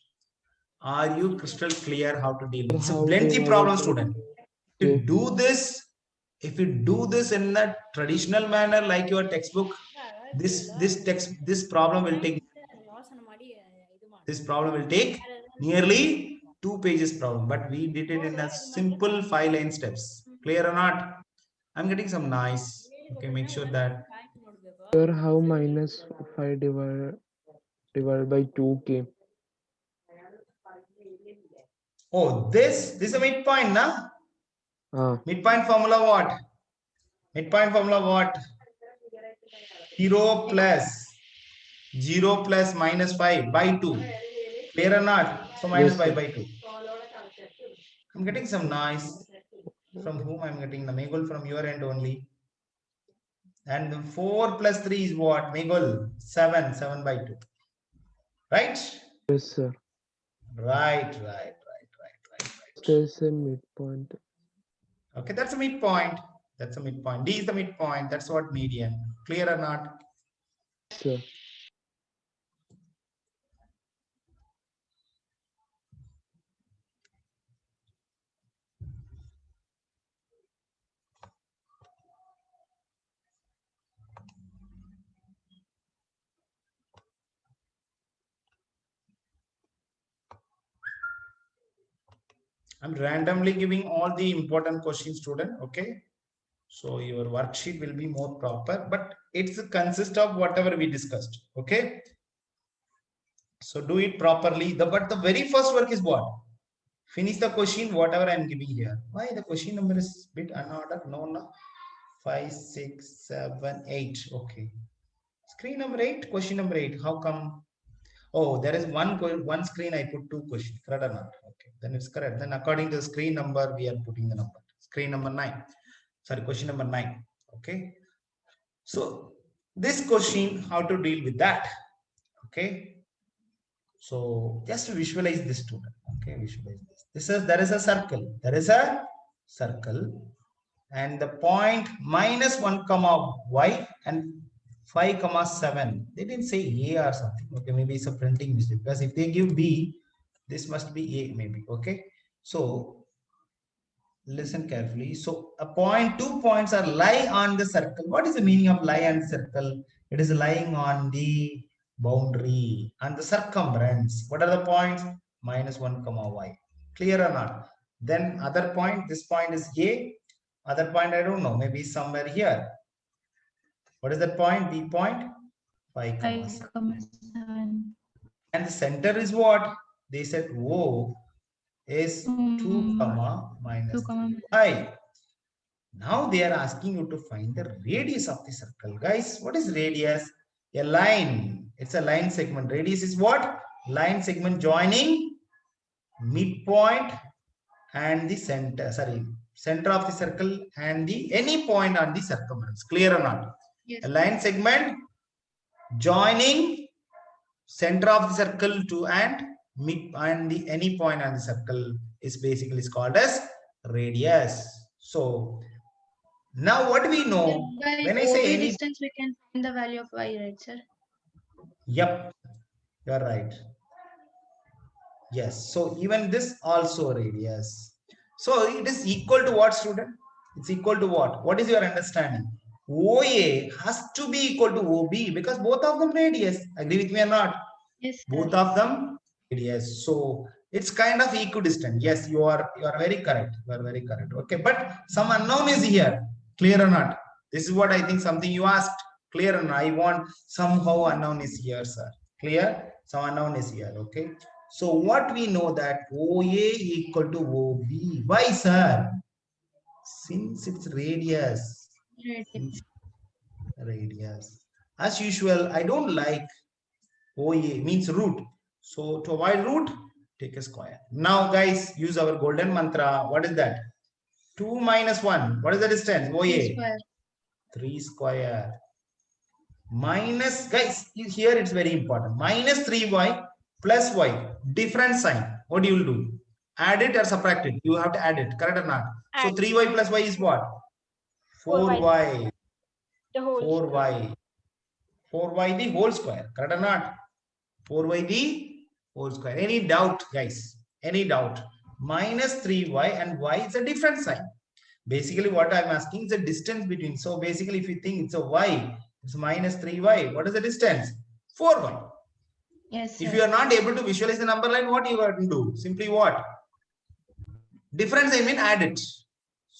Are you crystal clear how to deal with it? It's a lengthy problem, student. If you do this in a traditional manner like your textbook, this problem will take nearly 2 pages problem, but we did it in a simple 5-line steps. Clear or not? I'm getting some noise. Okay, make sure that. Sir, how minus 5 divided by 2 came? Oh, this is a midpoint, na? Midpoint formula what? Midpoint formula what? 0 plus 0 plus minus 5 by 2. Clear or not? So minus Yes, 5 sir. by 2. I'm getting some noise. From whom I'm getting? The Megul from your end only. And 4 plus 3 is what? Megul? 7. 7 by 2. Right? Yes, sir. Right. There's a midpoint. Okay, that's a midpoint. That's a midpoint. D is the midpoint. That's what median. Clear or not? Sir. I'm randomly giving all the important questions, student. Okay. So your worksheet will be more proper, but it's consists of whatever we discussed. Okay. So do it properly. But the very first work is what? Finish the question, whatever I'm giving here. Why the question number is bit unordered? No. 5, 6, 7, 8. Okay. Screen number 8, question number 8. How come? Oh, there is one screen I put 2 questions. Correct or not? Okay, then it's correct. Then according to the screen number, we are putting the number. Screen number 9. Sorry, question number 9. Okay. So this question, how to deal with that? Okay. So just visualize this, student. Okay, visualize this. There is a circle. There is a circle, and the point minus 1 comma y and 5 comma 7. They didn't say A or something. Okay, maybe it's a printing mistake, because if they give B, this must be A maybe. Okay, so listen carefully. So a point, 2 points are lie on the circle. What is the meaning of lie on the circle? It is lying on the boundary and the circumference. What are the points? Minus 1 comma y. Clear or not? Then other point, this point is A. Other point, I don't know, maybe somewhere here. What is that point? B point? 5 comma 7. And the center is what? They said O is 2 comma minus 3. Now they are asking you to find the radius of the circle. Guys, what is radius? A line. It's a line segment. Radius is what? Line segment joining midpoint and the center. Sorry, center of the circle and the any point on the circumference. Clear or not? Yes. A line segment joining center of the circle to and mid and the any point on the circle is basically called as radius. So now what do we know? By When I say OB any, distance, we can find the value of y, right, sir? yep, you're right. Yes, so even this also radius. So it is equal to what, student? It's equal to what? What is your understanding? OA has to be equal to OB because both of them radius. Agree with me or not? Yes, sir. Both of them radius. So it's kind of equidistant. Yes, you are very correct. You are very correct. Okay, but some unknown is here. Clear or not? This is what I think something you asked. Clear or not? I want somehow unknown is here, sir. Clear? Some unknown is here. Okay. So what we know that OA equal to OB. Why, sir? Since it's radius. Radius. As usual, I don't like OA means root. So to avoid root, take a square. Now, guys, use our golden mantra. What is that? 2 minus 1. What is the distance? OA. 3 square. Minus, guys, here it's very important. Minus 3y plus y. Different sign. What you will do? Add it or subtract it? You have to add it. Correct or not? Add. So 3y plus y is what? 4y. The whole 4y. 4y the whole square. Correct or not? 4y the whole square. Any doubt, guys? Any doubt? Minus 3y and y is a different sign. Basically, what I'm asking is the distance between. So basically, if you think it's a y, it's minus 3y. What is the distance? 4y. Yes, sir. If you are not able to visualize the number line, what you have to do? Simply what? Difference, I mean, add it.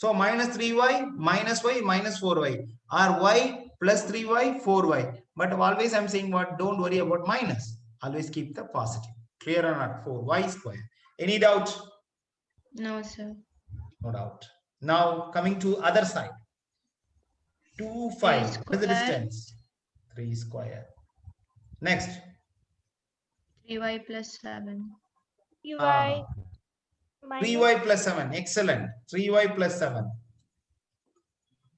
So minus 3y, minus y, minus 4y, or y plus 3y, 4y. But always I'm saying what? Don't worry about minus. Always keep the positive. Clear or not? 4y square. Any doubt? No, sir. No doubt. Now coming to other side. 2, 5. What is the square. distance? 3 square. Next. 3y plus 7. 3y 3y plus 7. Excellent. 3y plus 7.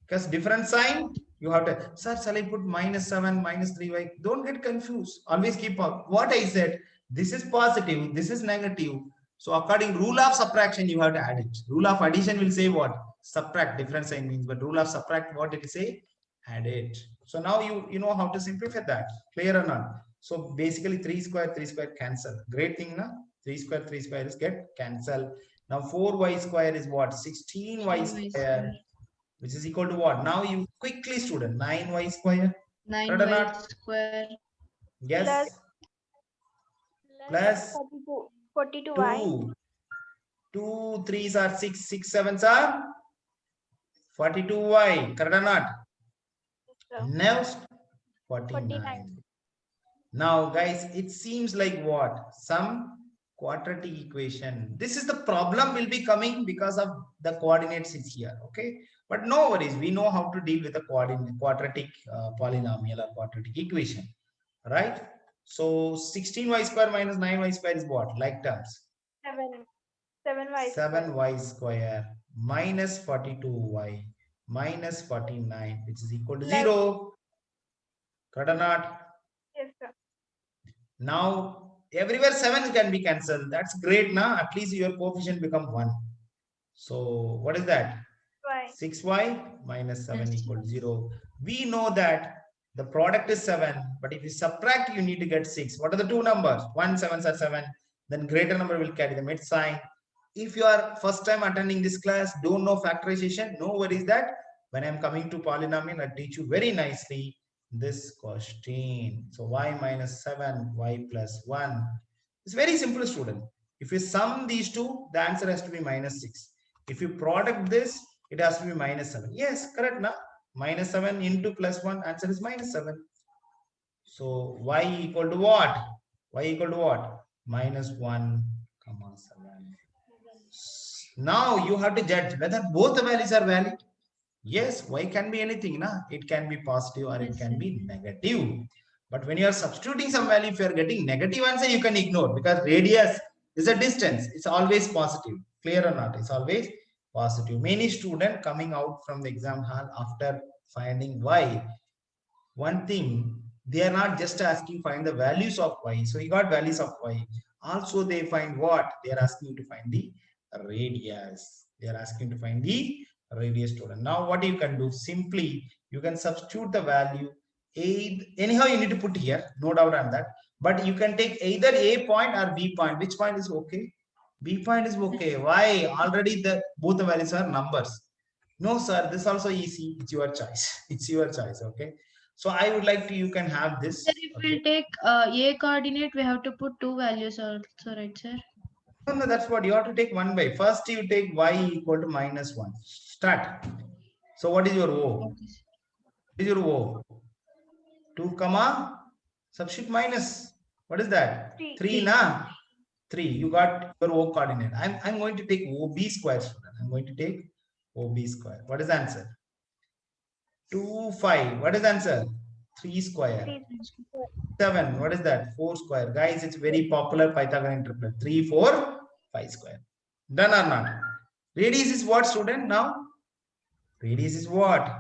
Because different sign, you have to, sir, shall I put minus 7, minus 3y? Don't get confused. Always keep up. What I said, this is positive, this is negative. So according rule of subtraction, you have to add it. Rule of addition will say what? Subtract, different sign means, but rule of subtract, what it will say? Add it. So now you know how to simplify that. Clear or not? So basically 3 square cancel. Great thing, na? 3 square is get cancel. Now 4y square is what? 16y square. Which is equal to what? Now you quickly, student, 9y square. 9y square. Yes. Plus 42y. 2. 2 3s are 6. 6 7s are 42y. Correct or not? Next 49. Now, guys, it seems like what? Some quadratic equation. This is the problem will be coming because of the coordinates is here. Okay. But no worries, we know how to deal with a quadratic polynomial or quadratic equation, right? So 16y square minus 9y square is what? Like terms. 7y. 7y square minus 42y minus 49, which is equal to 0. Correct or not? Yes, sir. Now, everywhere 7 can be cancelled. That's great, na? At least your coefficient become 1. So what is that? 6y minus 7 equal to 0. We know that the product is 7, but if you subtract, you need to get 6. What are the two numbers? 1, 7s are 7. Then greater number will carry the mid sign. If you are first time attending this class, don't know factorization, no worries that when I'm coming to polynomial, I'll teach you very nicely this question. So y minus 7, y plus 1. It's very simple, student. If you sum these two, the answer has to be minus 6. If you product this, it has to be minus 7. Yes, correct, na? Minus 7 into plus 1, answer is minus 7. So y equal to what? Y equal to what? Minus 1, comma 7. Now you have to judge whether both the values are valid. Yes, y can be anything, na? It can be positive or it can be negative. But when you are substituting some value, if you are getting negative answer, you can ignore because radius is a distance. It's always positive. Clear or not? It's always positive. Many students coming out from the exam hall after finding y, one thing, they are not just asking find the values of y. So you got values of y. Also they find what? They are asking you to find the radius. They are asking to find the radius, student. Now what you can do, simply you can substitute the value. Anyhow you need to put here, no doubt on that. But you can take either a point or b point. Which point is okay? B point is okay. Why? Already both the values are numbers. No, sir, this also easy. It's your choice. It's your choice. Okay. So I would like to, you can have this. Sir, if Okay. we'll take a coordinate, we have to put two values also, right, sir? No, that's what you have to take one by. First, you take y equal to minus 1. Start. So what is your O? What is your O? 2 comma, substitute minus. What is that? 3 na? 3. You got your O coordinate. I'm going to take OB square, student. I'm going to take OB square. What is the answer? 2, 5. What is the answer? 3 square. 7. What is that? 4 square. Guys, it's very popular Pythagorean triplet. 3, 4, 5 square. Done or not? Radius is what, student, now? Radius is what?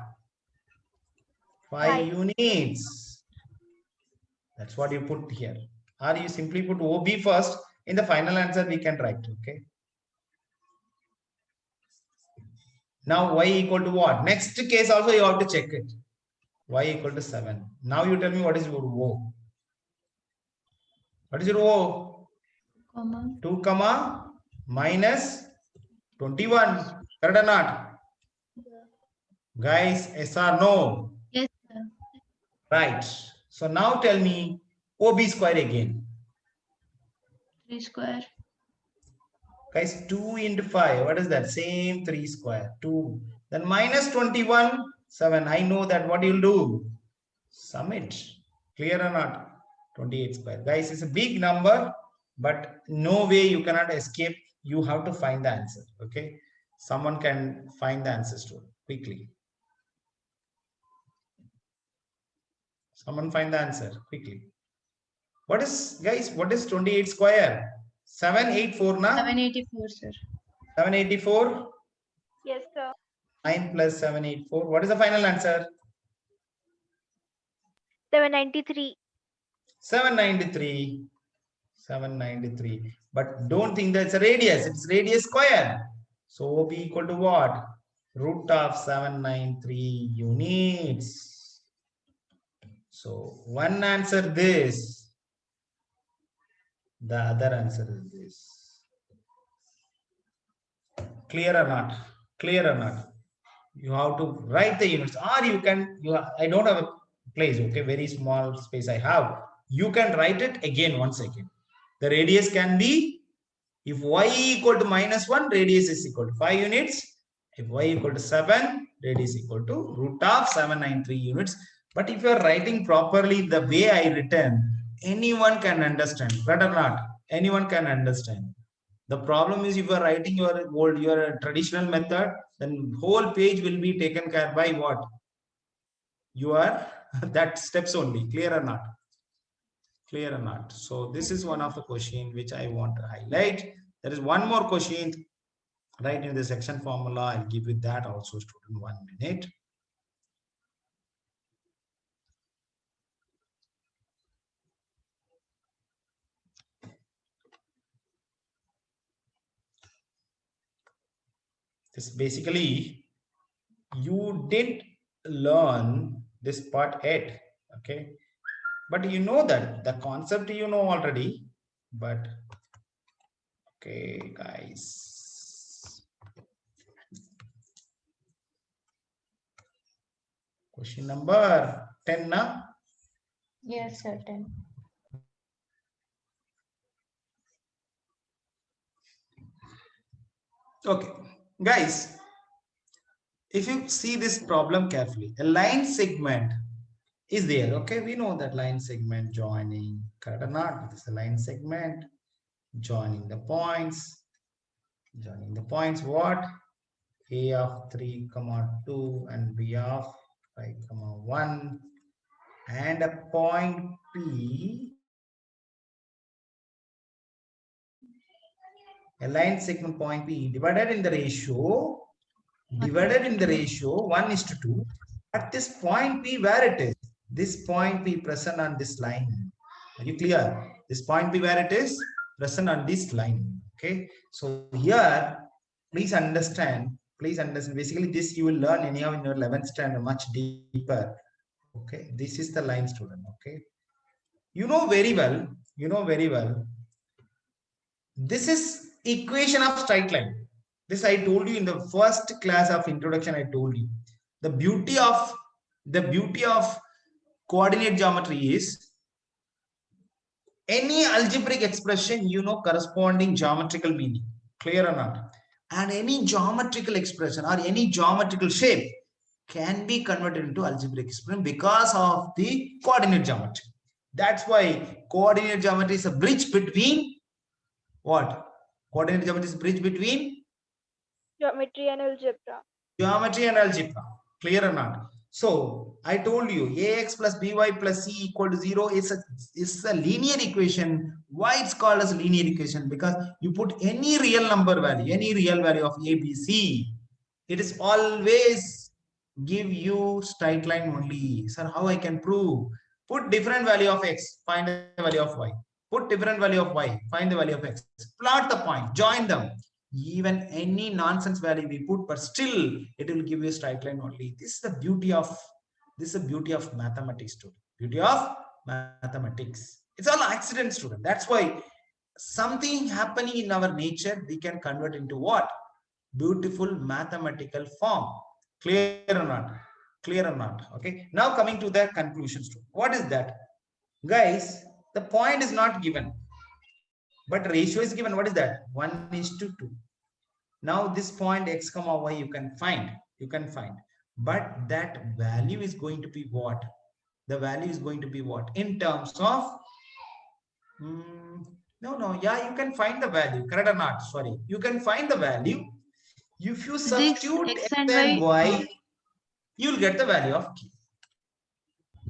5 units. That's what you put here. Or you simply put OB first. In the final answer, we can write. Okay. Now y equal to what? Next case also you have to check it. Y equal to 7. Now you tell me what is your O. What is your O? 2 comma minus 21. Correct or not? Guys, yes or no? Yes, sir. Right. So now tell me OB square again. 3 square. Guys, 2 into 5. What is that? Same 3 square. 2. Then minus 21, 7. I know that. What you'll do? Sum it. Clear or not? 28 square. Guys, it's a big number, but no way you cannot escape. You have to find the answer. Okay. Someone can find the answers to it quickly. Someone find the answer quickly. What is, guys, what is 28 square? 784 na? 784, sir. 784. Yes, sir. 9 plus 784. What is the final answer? 793. 793. 793. But don't think that it's a radius. It's radius square. So OP equal to what? Root of 793 units. So one answer this. The other answer is this. Clear or not? Clear or not? You have to write the units, or you can. I don't have a place. Okay, very small space I have. You can write it again once again. The radius can be, if y equal to -1, radius is equal to 5 units. If y equal to 7, radius equal to root of 793 units. But if you are writing properly the way I written, anyone can understand. Right or not? Anyone can understand. The problem is if you are writing your traditional method, then whole page will be taken care by what? Your that steps only. Clear or not? Clear or not? So this is one of the question which I want to highlight. There is one more question right in the section formula. I'll give you that also, student. 1 minute. This basically, you did learn this part 8, okay, but you know that the concept you know already, but okay guys, question number 10 na? Yes, sir. 10. Okay guys, if you see this problem carefully, a line segment is there. Okay, we know that line segment joining, correct or not? This is a line segment joining the points. Joining the points, what? A of 3, 2 and B of 5, 1, and a point P. A line segment point P divided in the ratio 1:2. At this point P, where it is? This point P present on this line. Are you clear? This point P, where it is? Present on this line. Okay. So here, please understand. Basically, this you will learn anyhow in your 11th standard much deeper. Okay. This is the line, student. Okay. You know very well. This is equation of straight line. This I told you in the first class of introduction. I told you the beauty of coordinate geometry is any algebraic expression, corresponding geometrical meaning. Clear or not? And any geometrical expression or any geometrical shape can be converted into algebraic expression because of the coordinate geometry. That's why coordinate geometry is a bridge between what? Coordinate geometry is a bridge between Geometry and algebra. Geometry and algebra. Clear or not? So I told you ax plus by plus c equal to 0 is a linear equation. Why it's called as a linear equation? Because you put any real number value, any real value of a, b, c, it is always give you straight line only. Sir, how I can prove? Put different value of x, find the value of y. Put different value of y, find the value of x. Plot the point, join them. Even any nonsense value we put, but still it will give you a straight line only. This is the beauty of mathematics, student. Beauty of mathematics. It's all accident, student. That's why something happening in our nature we can convert into what? Beautiful mathematical form. Clear or not? Clear or not? Okay. Now coming to the conclusion, student. What is that? Guys, the point is not given. But ratio is given. What is that? 1:2. Now this point x comma y you can find. But that value is going to be what? The value is going to be what? In terms of no, yeah, you can find the value, correct or not? Sorry, you can find the value. If you substitute X x and and Y. y, you'll get the value of k.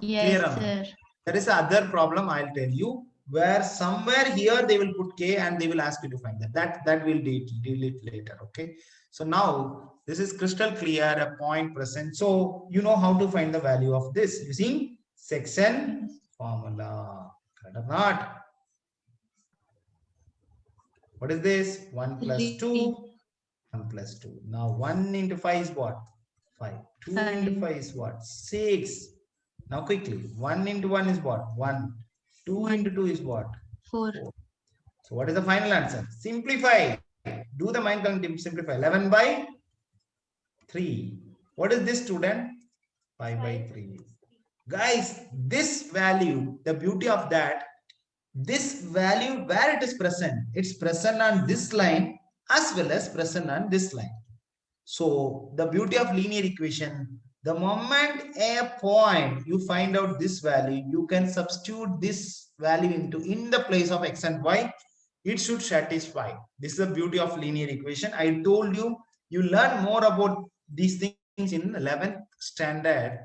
Yes, Clear or not? sir. There is another problem I'll tell you, where somewhere here they will put k and they will ask you to find that will deal it later. Okay, so now this is crystal clear, a point present, so you know how to find the value of this using section formula, correct or not? What is this? 1 plus 2, 1 plus 2. Now 1 into 5 is what? 5. 2 into 5 is what? 6. Now quickly, 1 into 1 is what? 1. 2 into 2 is what? 4. So what is the final answer? Simplify. Do the mind counting, simplify. 11 by 3. What is this, student? 5 by 3. Guys, this value, the beauty of that, this value where it is present, it's present on this line as well as present on this line. So the beauty of linear equation, the moment a point you find out this value, you can substitute this value in the place of x and y. It should satisfy. This is the beauty of linear equation. I told you, you learn more about these things in 11th standard.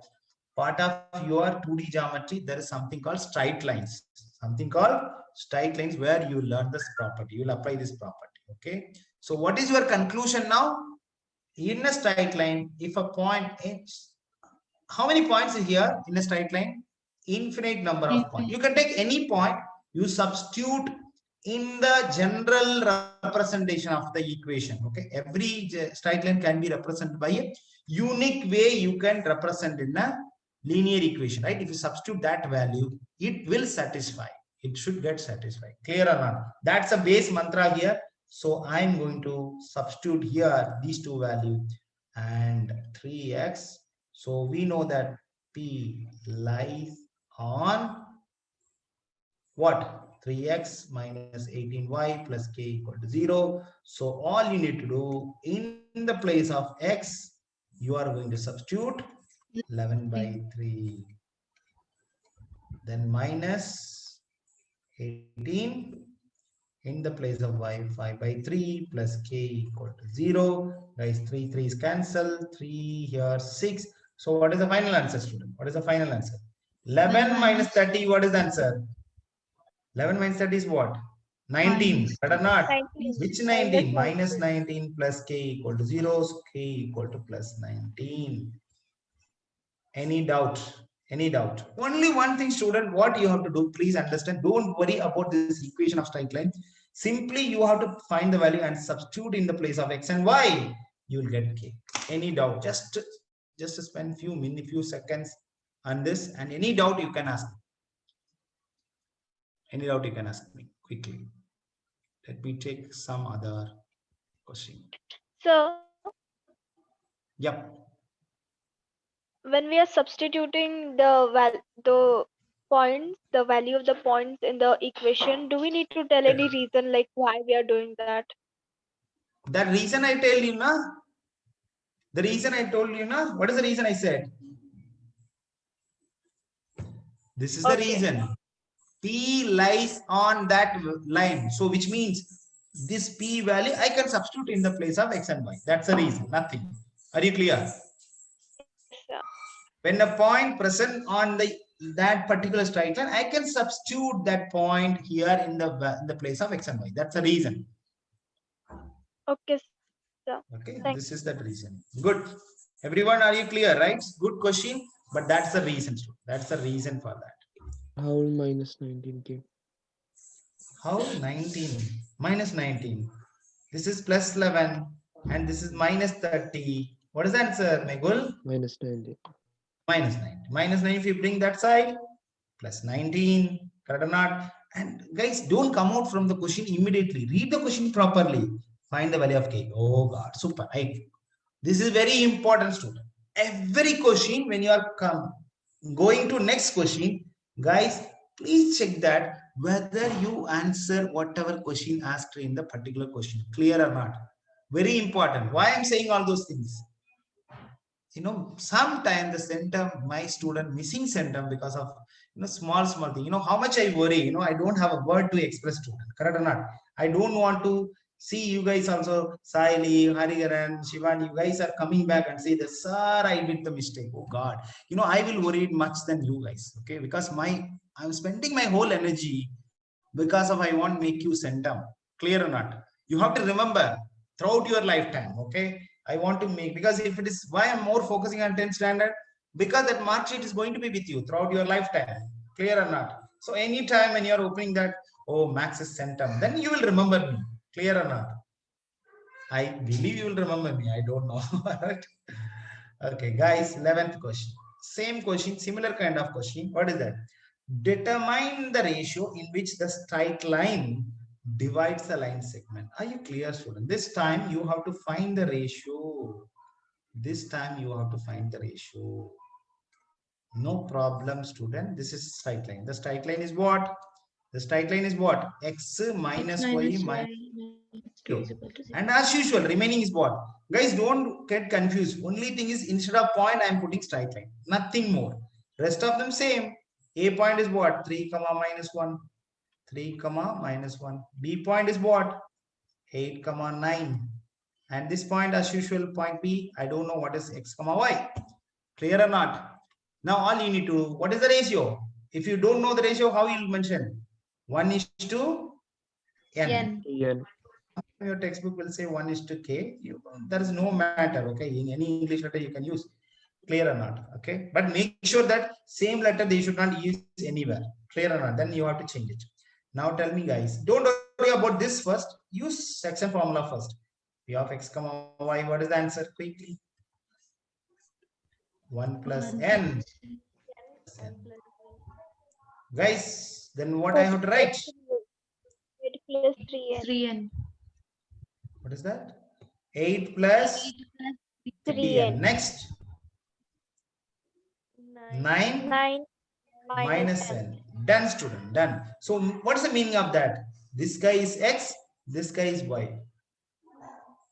Part of your 2D geometry, there is something called straight lines. Where you learn this property. You will apply this property. Okay. So what is your conclusion now? In a straight line, if a point is, how many points is here in a straight line? Infinite number of points. You can take any point, you substitute in the general representation of the equation. Okay, every straight line can be represented by a unique way. You can represent in a linear equation, right? If you substitute that value, it will satisfy. It should get satisfied. Clear or not? That's a base mantra here. So I'm going to substitute here these two values and 3x. So we know that P lies on what? 3x minus 18y plus k equal to 0. So all you need to do, in the place of x, you are going to substitute 11 by 3. Then minus 18. In the place of y, 5 by 3 plus k equal to 0. Guys, 3 is cancelled. 3 here, 6. So what is the final answer, student? What is the final answer? 11 minus 30, what is the answer? 11 minus 30 is what? 19. Right or not? 19. Which 19? Minus 19 plus k equal to 0. So k equal to plus 19. Any doubt? Any doubt? Only one thing, student, what you have to do, please understand, don't worry about this equation of straight line. Simply you have to find the value and substitute in the place of x and y. You will get k. Any doubt? Just spend few seconds on this, and any doubt you can ask me. Any doubt you can ask me quickly. Let me take some other question. So Yep. when we are substituting the value of the points in the equation, do we need to tell any reason like why we are doing that? That reason I tell you, na? The reason I told you, na? What is the reason I said? This is the reason. P lies on that line. So which means this P value I can substitute in the place of x and y. That's the reason. Nothing. Are you clear? Yeah. When a point present on that particular straight line, I can substitute that point here in the place of x and y. That's the reason. Okay, sir. Okay, Thanks. this is that reason. Good. Everyone, are you clear? Right? Good question. But that's the reason. That's the reason for that. How minus 19k? How 19? Minus 19. This is plus 11 and this is minus 30. What is the answer, Megul? Minus 19. Minus 9. Minus 9 if you bring that side. Plus 19. Correct or not? And guys, don't come out from the question immediately. Read the question properly. Find the value of k. Oh God, super. This is very important, student. Every question when you are going to next question, guys, please check that whether you answer whatever question asked in the particular question, clear or not. Very important. Why I'm saying all those things? Sometimes the center, my student missing center because of small thing. How much I worry. I don't have a word to express to them. Correct or not? I don't want to see you guys also, Saili, Hariharan, Shivan, you guys are coming back and say that, sir, I did the mistake. Oh God, I will worry much than you guys. Okay, because I'm spending my whole energy because of I want to make you center. Clear or not? You have to remember throughout your lifetime. Okay. I want to make, because if it is why I'm more focusing on 10th standard, because that mark sheet is going to be with you throughout your lifetime. Clear or not? So anytime when you're opening that, oh, Max is centum, then you will remember me. Clear or not? I believe you will remember me. I don't know. Right? Okay, guys, 11th question. Same question, similar kind of question. What is that? Determine the ratio in which the straight line divides the line segment. Are you clear, student? This time you have to find the ratio. This time you have to find the ratio. No problem, student. This is straight line. The straight line is what? The straight line is what? X minus y minus 2. And as usual, remaining is what? Guys, don't get confused. Only thing is, instead of point, I am putting straight line. Nothing more. Rest of them same. A point is what? 3, minus 1. 3, minus 1. B point is what? 8, 9. And this point, as usual, point B, I don't know what is X, Y. Clear or not? Now, all you need to do, what is the ratio? If you don't know the ratio, how you will mention? 1:n. N. N. Your textbook will say 1:k. There is no matter, okay? In any English letter you can use. Clear or not? Okay. But make sure that same letter they should not use anywhere. Clear or not? Then you have to change it. Now tell me, guys, don't worry about this first. Use section formula first. P of X, Y. What is the answer? Quickly. 1 plus n. Guys, then what I have to write? 8 plus 3n. 3n. What is that? 8 plus 3n. Next. 9 minus n. Done, student. Done. So what is the meaning of that? This guy is X. This guy is Y.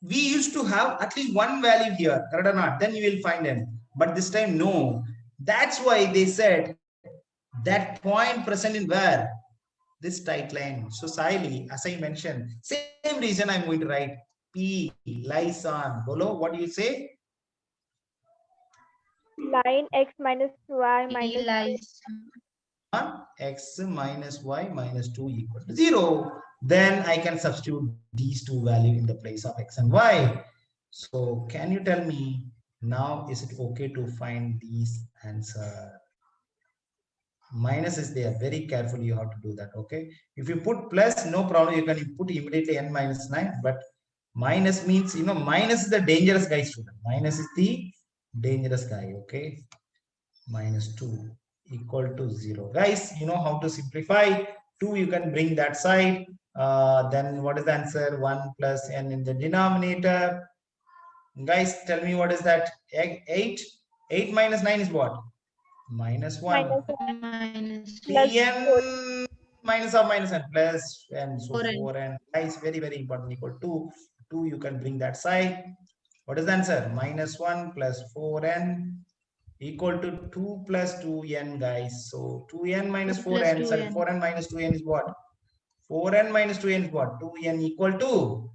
We used to have at least one value here. Correct or not? Then you will find n. But this time, no. That's why they said that point present in where? This tight line. So, Saili, as I mentioned, same reason I'm going to write P lies on. Bolo, what do you say? Line X minus Y P minus lies. On X minus Y minus 2 equal to 0. Then I can substitute these two values in the place of X and Y. So, can you tell me now, is it okay to find these answer? Minus is there. Very carefully you have to do that. Okay. If you put plus, no problem. You can put immediately n minus 9. But minus means, minus is the dangerous guy, student. Minus is the dangerous guy. Okay. Minus 2 equal to 0. Guys, you know how to simplify. 2, you can bring that side. Then what is the answer? 1 plus n in the denominator. Guys, tell me what is that? 8. 8 minus 9 is what? Minus 1. Minus Pn minus of minus n plus n. So 4n. 4n. Guys, very, very important. Equal to 2. You can bring that side. What is the answer? Minus 1 plus 4n equal to 2 plus 2n, guys. So 2n minus 4n. Sorry, 4n minus 2n is what? 4n minus 2n is what? 2n equal to?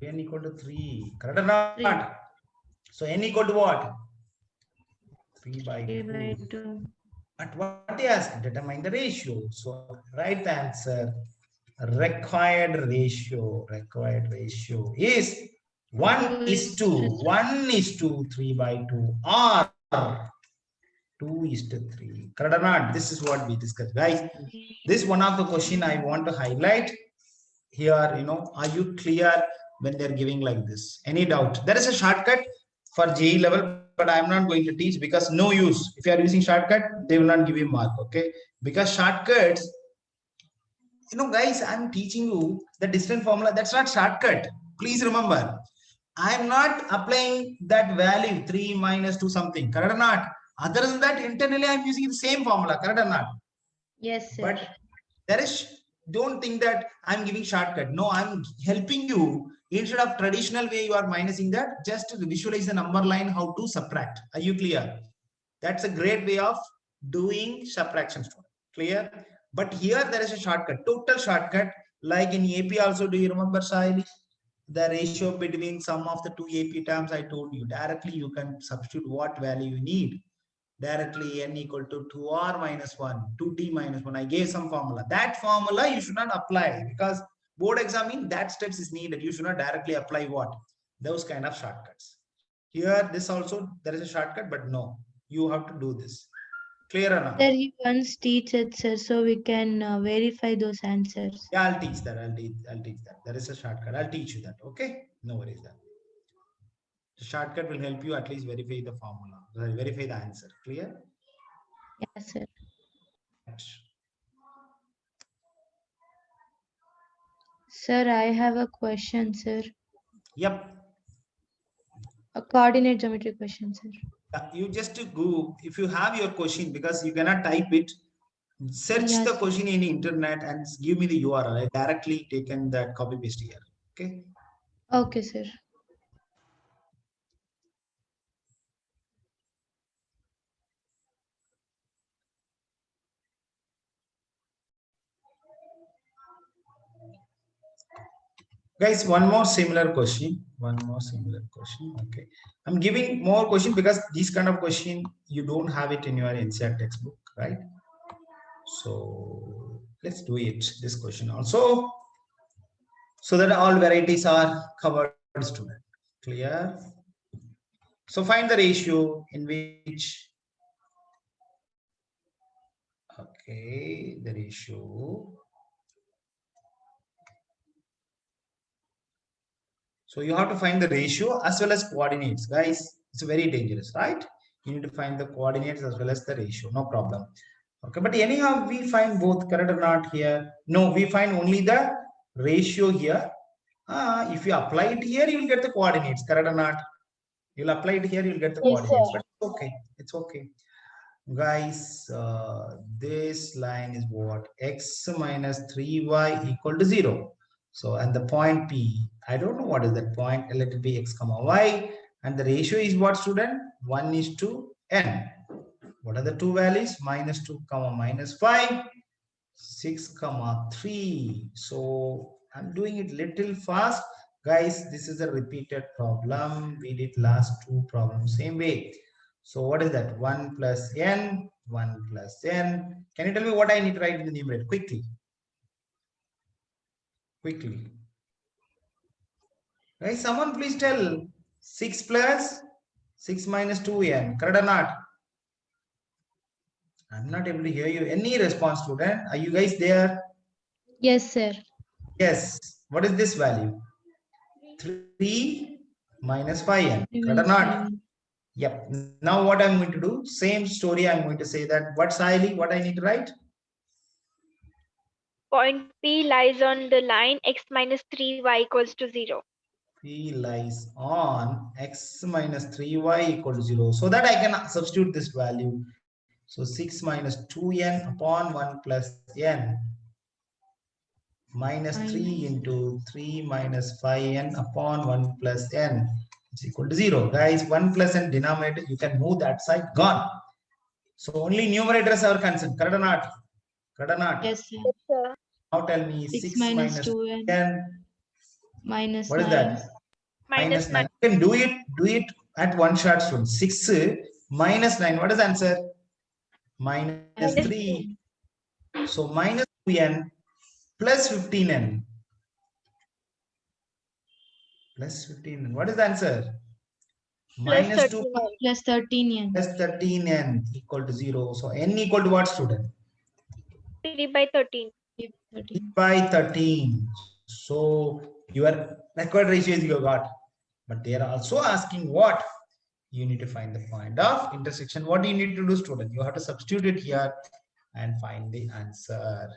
2n equal to 3. Correct or not? 3. So n equal to what? 3 by 2. 2. But what they ask? Determine the ratio. So write the answer. Required ratio is 1:2. 1:3 by 2 or 2:3. Correct or not? This is what we discussed, guys. This one of the question I want to highlight here. Are you clear when they're giving like this? Any doubt? There is a shortcut for JEE level, but I'm not going to teach because no use. If you are using shortcut, they will not give you mark. Okay, because shortcuts, guys, I'm teaching you the distance formula. That's not shortcut. Please remember, I'm not applying that value 3 minus 2 something. Correct or not? Other than that, internally I'm using the same formula. Correct or not? Yes, sir. But there is, don't think that I'm giving shortcut. No, I'm helping you. Instead of traditional way you are minusing that, just visualize the number line how to subtract. Are you clear? That's a great way of doing subtraction. Clear? But here there is a shortcut, total shortcut. Like in AP also, do you remember, Sahili? The ratio between sum of the two AP terms I told you. Directly you can substitute what value you need. Directly n equal to 2r minus 1, 2t minus 1. I gave some formula. That formula you should not apply because board exam in that steps is needed. You should not directly apply what? Those kind of shortcuts. Here, this also, there is a shortcut, but no, you have to do this. Clear or not? Sir, you once teach it, sir, so we can verify those answers. Yeah, I'll teach that. I'll teach that. There is a shortcut. I'll teach you that. Okay? No worries. That. The shortcut will help you at least verify the formula, verify the answer. Clear? Yes, sir. Sir, I have a question, sir. Yep. A coordinate geometry question, sir. You just go, if you have your question, because you cannot type it, search Yes. the question in the internet and give me the URL. I directly taken that copy paste here. Okay. Okay, sir. Guys, one more similar question. Okay. I'm giving more question because this kind of question you don't have it in your NCERT textbook, right? So let's do it. This question also, so that all varieties are covered, student. Clear? So find the ratio in which, okay, the ratio. So you have to find the ratio as well as coordinates, guys. It's very dangerous, right? You need to find the coordinates as well as the ratio, no problem. Okay, but anyhow, we find both, correct or not here? No, we find only the ratio here. If you apply it here, you will get the coordinates, correct or not? You'll apply it here, you'll get the coordinates, but it's okay. It's okay. Guys, this line is what? X minus 3y equal to 0. So, and the point P, I don't know what is that point, let it be x comma y. And the ratio is what, student? 1:n. What are the two values? -2 comma -5, 6 comma 3. So I'm doing it little fast. Guys, this is a repeated problem. We did last two problems same way. So what is that? 1 plus n, 1 plus n. Can you tell me what I need to write in the numerator? Quickly. Quickly. Guys, someone please tell 6 plus 6 minus 2n. Correct or not? I'm not able to hear you. Any response, student? Are you guys there? Yes, sir. Yes. What is this value? 3 minus 5n. Correct or not? Yep. Now what I'm going to do? Same story. I'm going to say that. What's Hailey? What I need to write? Point P lies on the line x minus 3y equals to 0. P lies on x minus 3y equal to 0. So that I can substitute this value. So 6 minus 2n upon 1 plus n minus 3 into 3 minus 5n upon 1 plus n is equal to 0. Guys, 1 plus n denominator, you can move that side, gone. So only numerators are concerned. Correct or not? Correct or not? Yes, sir. Yes, sir. Now tell me 6 minus 2n 10. minus What is 9. that? Minus 9. You can do it at one shot, student. 6 minus 9. What is the answer? Minus 3. So minus 2n plus 15n. Plus 15n. What is the answer? Plus Minus 2 13. Plus 13n. plus 13n equal to 0. So n equal to what, student? 3 by 13. 13. By 13. So your required ratios you got. But they are also asking what? You need to find the point of intersection. What do you need to do, student? You have to substitute it here and find the answer.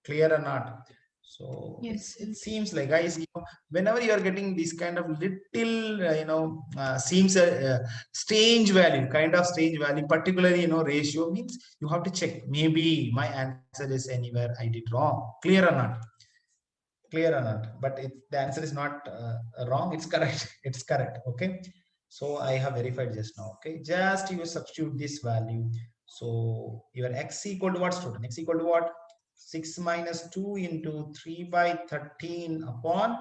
Clear or not? So Yes, it seems like, guys, whenever you are getting this kind of little, seems a strange value, particularly, ratio, means you have to check. Maybe my answer is anywhere I did wrong. Clear or not? Clear or not? But the answer is not wrong. It's correct. It's correct. Okay. So I have verified just now. Okay. Just you substitute this value. So your x equal to what, student? X equal to what? 6 minus 2 into 3 by 13 upon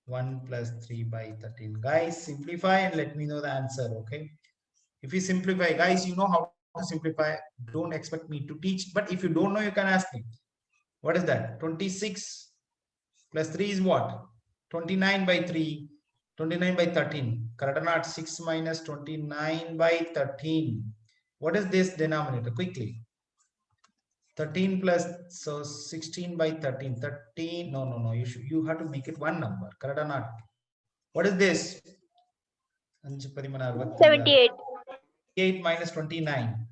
1 plus 3 by 13. Guys, simplify and let me know the answer. Okay. If you simplify, guys, you know how to simplify. Don't expect me to teach. But if you don't know, you can ask me. What is that? 26 plus 3 is what? 29 by 3. 29 by 13. Correct or not? 6 minus 29 by 13. What is this denominator? Quickly. 13 plus, so 16 by 13. 13. No. You have to make it one number. Correct or not? What is this? 78. 8 minus 29.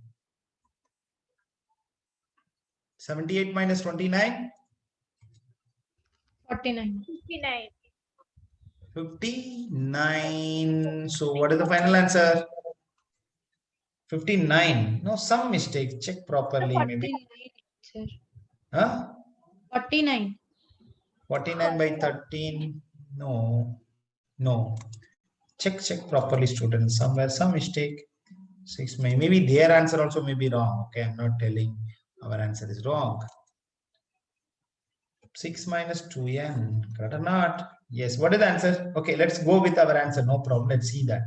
78 minus 29. 49. 59. 59. So what is the final answer? 59. No, some mistake. Check properly. Maybe. 49, sir. Huh? 49. 49 by 13. No. Check properly, students. Somewhere some mistake. 6 maybe their answer also may be wrong. Okay, I'm not telling our answer is wrong. 6 minus 2n. Correct or not? Yes. What is the answer? Okay, let's go with our answer. No problem. Let's see that.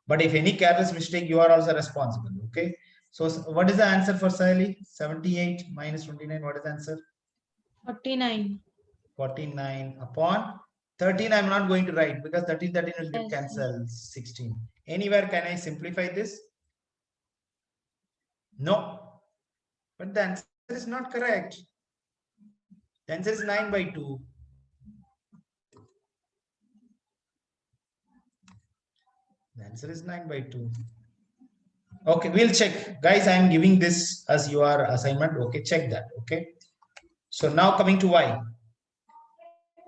But if any careless mistake, you are also responsible. Okay. So what is the answer for Sally? 78 minus 29. What is the answer? 49. 49 upon 13. I'm not going to write because 13 will get Yes, cancelled. 16. Anywhere can I simplify this? No. But the answer is not correct. The answer is 9 by 2. The answer is 9 by 2. Okay, we'll check. Guys, I'm giving this as your assignment. Okay, check that. Okay. So now coming to y.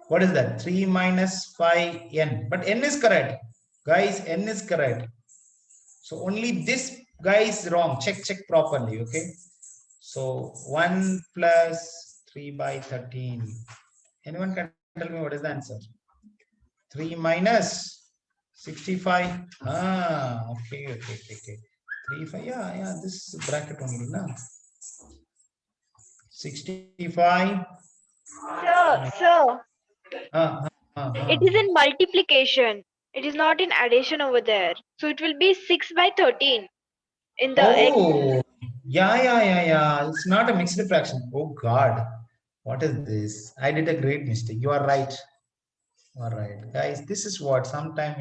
What is that? 3 minus 5n. But n is correct. Guys, n is correct. So only this guy is wrong. Check properly. Okay. So 1 plus 3 by 13. Anyone can tell me what is the answer? 3 minus 65. Okay. 3, 5. Yeah. This bracket only now. 65. Sir, It it is in multiplication. It is not in addition over there. So it will be 6 by 13 in the x. Oh, yeah. It's not a mixed fraction. Oh God, what is this? I did a great mistake. You are right. All right, guys. This is what sometime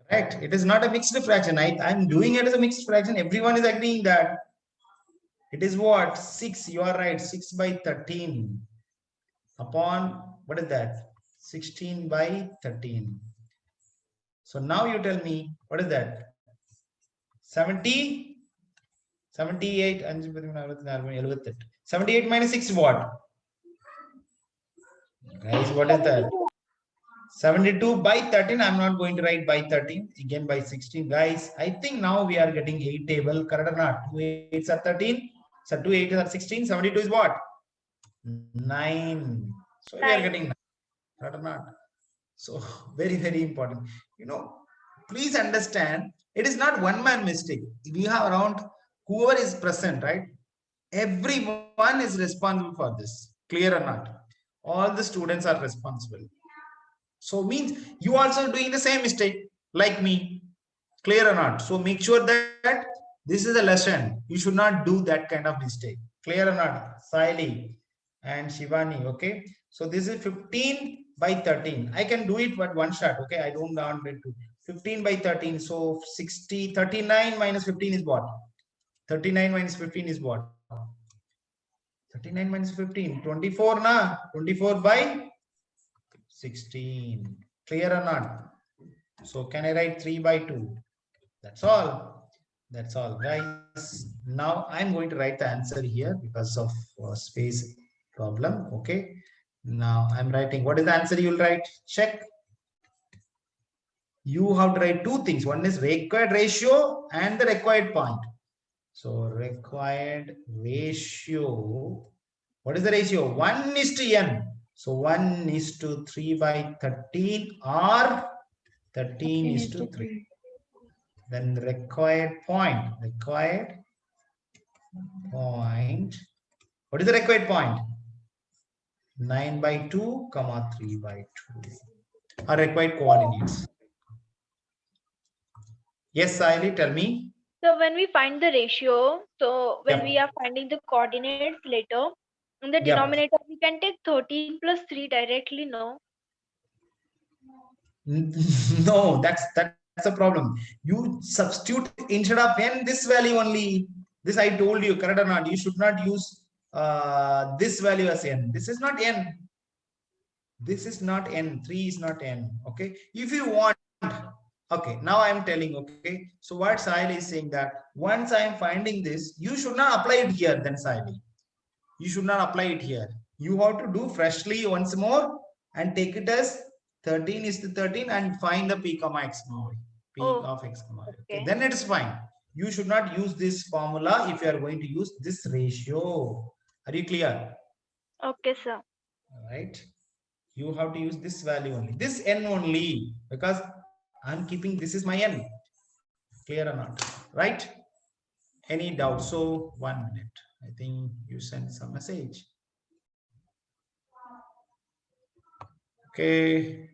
correct. It is not a mixed fraction. I'm doing it as a mixed fraction. Everyone is agreeing that it is what 6. You are right. 6 by 13 upon what is that? 16 by 13. So now you tell me what is that? 70, 78, 78 minus 6 what? Guys, what is that? 72 by 13. I'm not going to write by 13. Again by 16. Guys, I think now we are getting 8 table. Correct or not? 2 8s are 13. So 2 8s are 16. 72 is what? 9. So we are getting 9. Correct or not? So very, very important. Please understand, it is not one man mistake. We have around whoever is present, right? Everyone is responsible for this. Clear or not? All the students are responsible. So means you also doing the same mistake like me. Clear or not? So make sure that this is a lesson. You should not do that kind of mistake. Clear or not? Saili and Shivani. Okay. So this is 15 by 13. I can do it but one shot. Okay. I don't want it to 15 by 13. So 39 minus 15 is what? 39 minus 15 is what? 39 minus 15. 24 na? 24 by 16. Clear or not? So can I write 3 by 2? That's all. That's all, guys. Now I'm going to write the answer here because of space problem. Okay. Now I'm writing. What is the answer you will write? Check. You have to write two things. One is required ratio and the required point. So required ratio. What is the ratio? 1:n. So 1:3/13 or 13:3. Then the required point. Required point. What is the required point? 9/2, 3/2. Are required coordinates. Yes, Saili, tell me. So when we find the ratio, so when Yep. we are finding the coordinates later, in the Yep. denominator we can take 13 plus 3 directly, no? No, that's a problem. You substitute instead of n this value only. This I told you, correct or not? You should not use this value as n. This is not n. This is not n. 3 is not n. Okay. If you want, okay. Now I am telling. Okay. So what Sahil is saying that once I am finding this, you should not apply it here. Then Sahil, you should not apply it here. You have to do freshly once more and take it as 13:13 and find the p comma x comma y. P of x comma y. Okay. Then it is fine. You should not use this formula if you are going to use this ratio. Are you clear? Okay, sir. All right. You have to use this value only. This n only, because I'm keeping this is my n. Clear or not? Right? Any doubt? So 1 minute. I think you sent some message. Okay.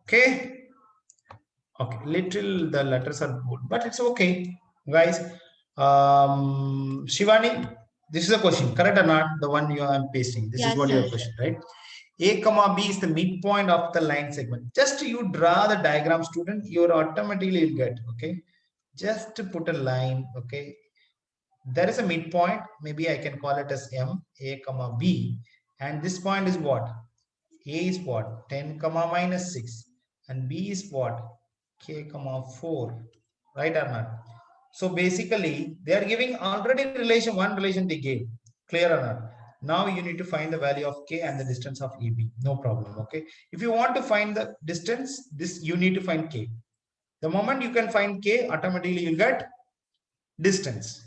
Okay. Okay. Little the letters are bold, but it's okay, guys. Shivani, this is a question, correct or not? The one you are pasting. This Yes, is what sir. your question, right? A comma B is the midpoint of the line segment. Just you draw the diagram, student, you automatically will get. Okay. Just to put a line. Okay. There is a midpoint. Maybe I can call it as M, A comma B. And this point is what? A is what? 10 comma minus 6. And B is what? K comma 4. Right or not? So basically, they are giving already relation, one relation they gave. Clear or not? Now you need to find the value of K and the distance of AB. No problem. Okay. If you want to find the distance, this you need to find K. The moment you can find K, automatically you'll get distance.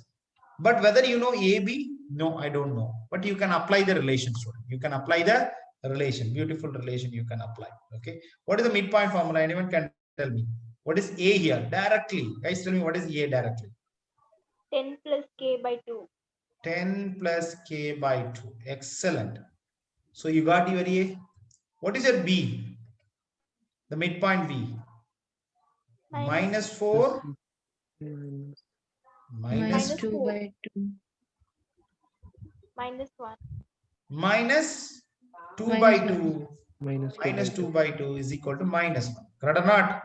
But whether you know AB, no, I don't know. But you can apply the relation, student. You can apply the relation, beautiful relation you can apply. Okay. What is the midpoint formula? Anyone can tell me. What is A here? Directly. Guys, tell me what is A directly? 10 plus k by 2. 10 plus k by 2. Excellent. So you got your A. What is your B? The midpoint B. Minus 4. Minus 2 4. by 2. Minus 1. Minus 2 Minus by 1. 2. Minus Minus 2 by 2 is equal to minus 1. Correct or not?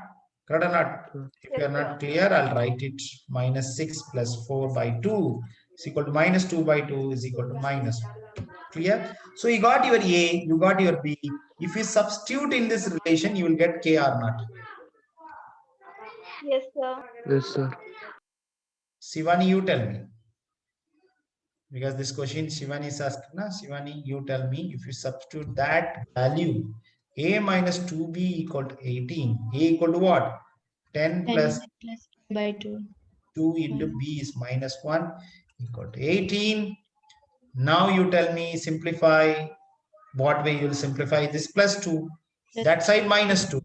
Correct or not? If you are not clear, I'll write it. Minus 6 plus 4 by 2 is equal to minus 2 by 2 is equal to minus 1. Clear? So you got your A, you got your B. If you substitute in this relation, you will get K or not. Yes, sir. Yes, sir. Shivani, you tell me. Because this question Shivani is asking, na? Shivani, you tell me if you substitute that value, A minus 2B equal to 18. A equal to what? 10 plus 10 plus k by 2. 2 into B is minus 1 equal to 18. Now you tell me simplify. What way you will simplify this? Plus 2. That side minus 2.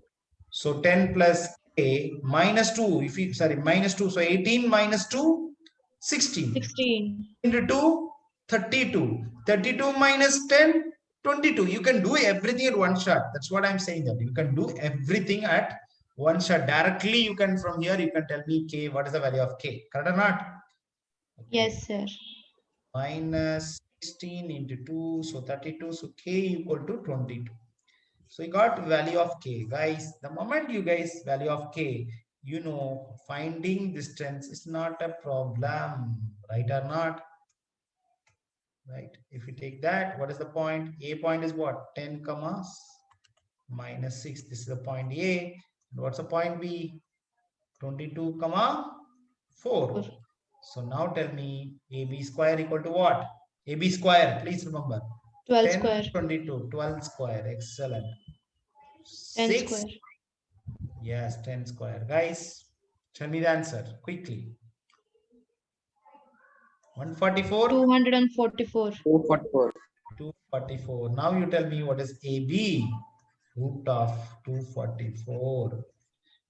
So 10 plus A minus 2. If you sorry, minus 2. So 18 minus 2, 16. 16. Into 2, 32. 32 minus 10, 22. You can do everything at one shot. That's what I'm saying, that you can do everything at one shot. Directly you can, from here you can tell me K, what is the value of K? Correct or not? Yes, sir. Minus 16 into 2, so 32. So K equal to 22. So you got value of K. Guys, the moment you guys value of K, you know, finding distance is not a problem. Right or not? Right. If you take that, what is the point? A point is what? 10 comma minus 6. This is the point A. And what's the point B? 22 comma 4. So now tell me AB square equal to what? AB square, please remember. 12 10, square. 22, 12 square. Excellent. 10 6. square. Yes, 10 square. Guys, tell me the answer quickly. 144? 244. 244. 244. Now you tell me what is AB? Root of 244.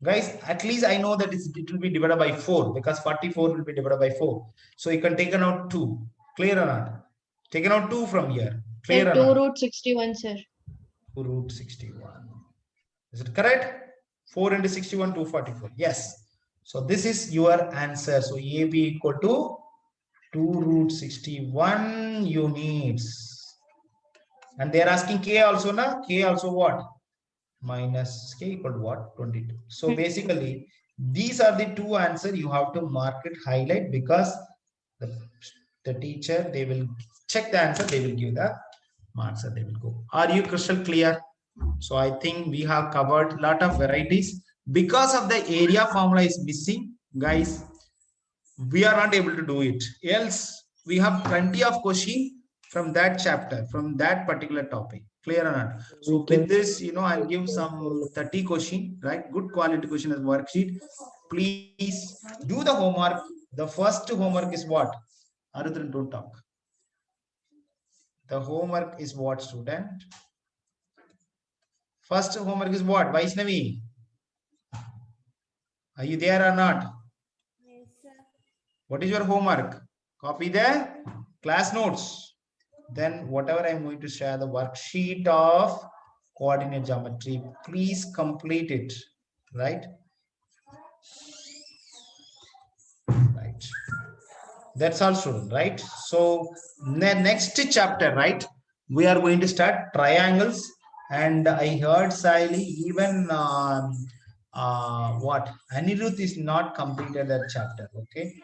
Guys, at least I know that it will be divided by 4 because 44 will be divided by 4. So you can take out 2. Clear or not? Taken out 2 from here. Clear Sir, or 2 not? root 61, sir. 2 root 61. Is it correct? 4 into 61, 244. Yes. So this is your answer. So AB equal to 2 root 61 units. And they are asking K also, na? K also what? Minus K equal to what? 22. So basically, these are the two answers. You have to mark it, highlight, because the teacher, they will check the answer, they will give the marks and they will go. Are you crystal clear? So I think we have covered a lot of varieties. Because of the area formula is missing, guys, we are not able to do it. Else, we have plenty of questions from that chapter, from that particular topic. Clear or not? So We can with this, I'll give some 30 question, right? Good quality question as worksheet. Please do the homework. The first homework is what? Arudran, don't talk. The homework is what, student? First homework is what? Vaishnavi? Are you there or not? Yes, sir. What is your homework? Copy the class notes. Then whatever I'm going to share, the worksheet of coordinate geometry, please complete it, right? Right. That's all, student, right? So the next chapter, right? We are going to start triangles. And I heard Saili, even what? Anirudh is not completed that chapter, okay?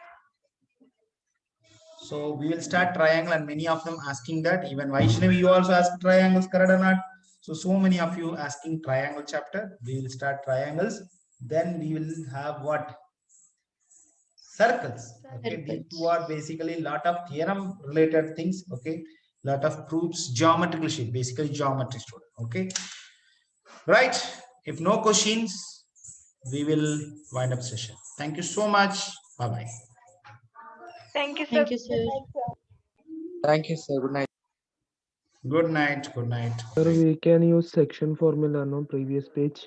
So we will start triangle and many of them asking that. Even Vaishnavi, you also ask triangles, correct or not? So many of you asking triangle chapter. We will start triangles. Then we will have what? Circles. Okay, these two are basically lot of theorem related things. Okay, lot of proofs, geometrical sheet, basically geometry student. Okay, right. If no questions, we will wind up session. Thank you so much. Bye bye. Thank you, sir. Thank you, sir. Thank you, sir. Good night. Good night. Good night. Sir, we can use section formula on previous page.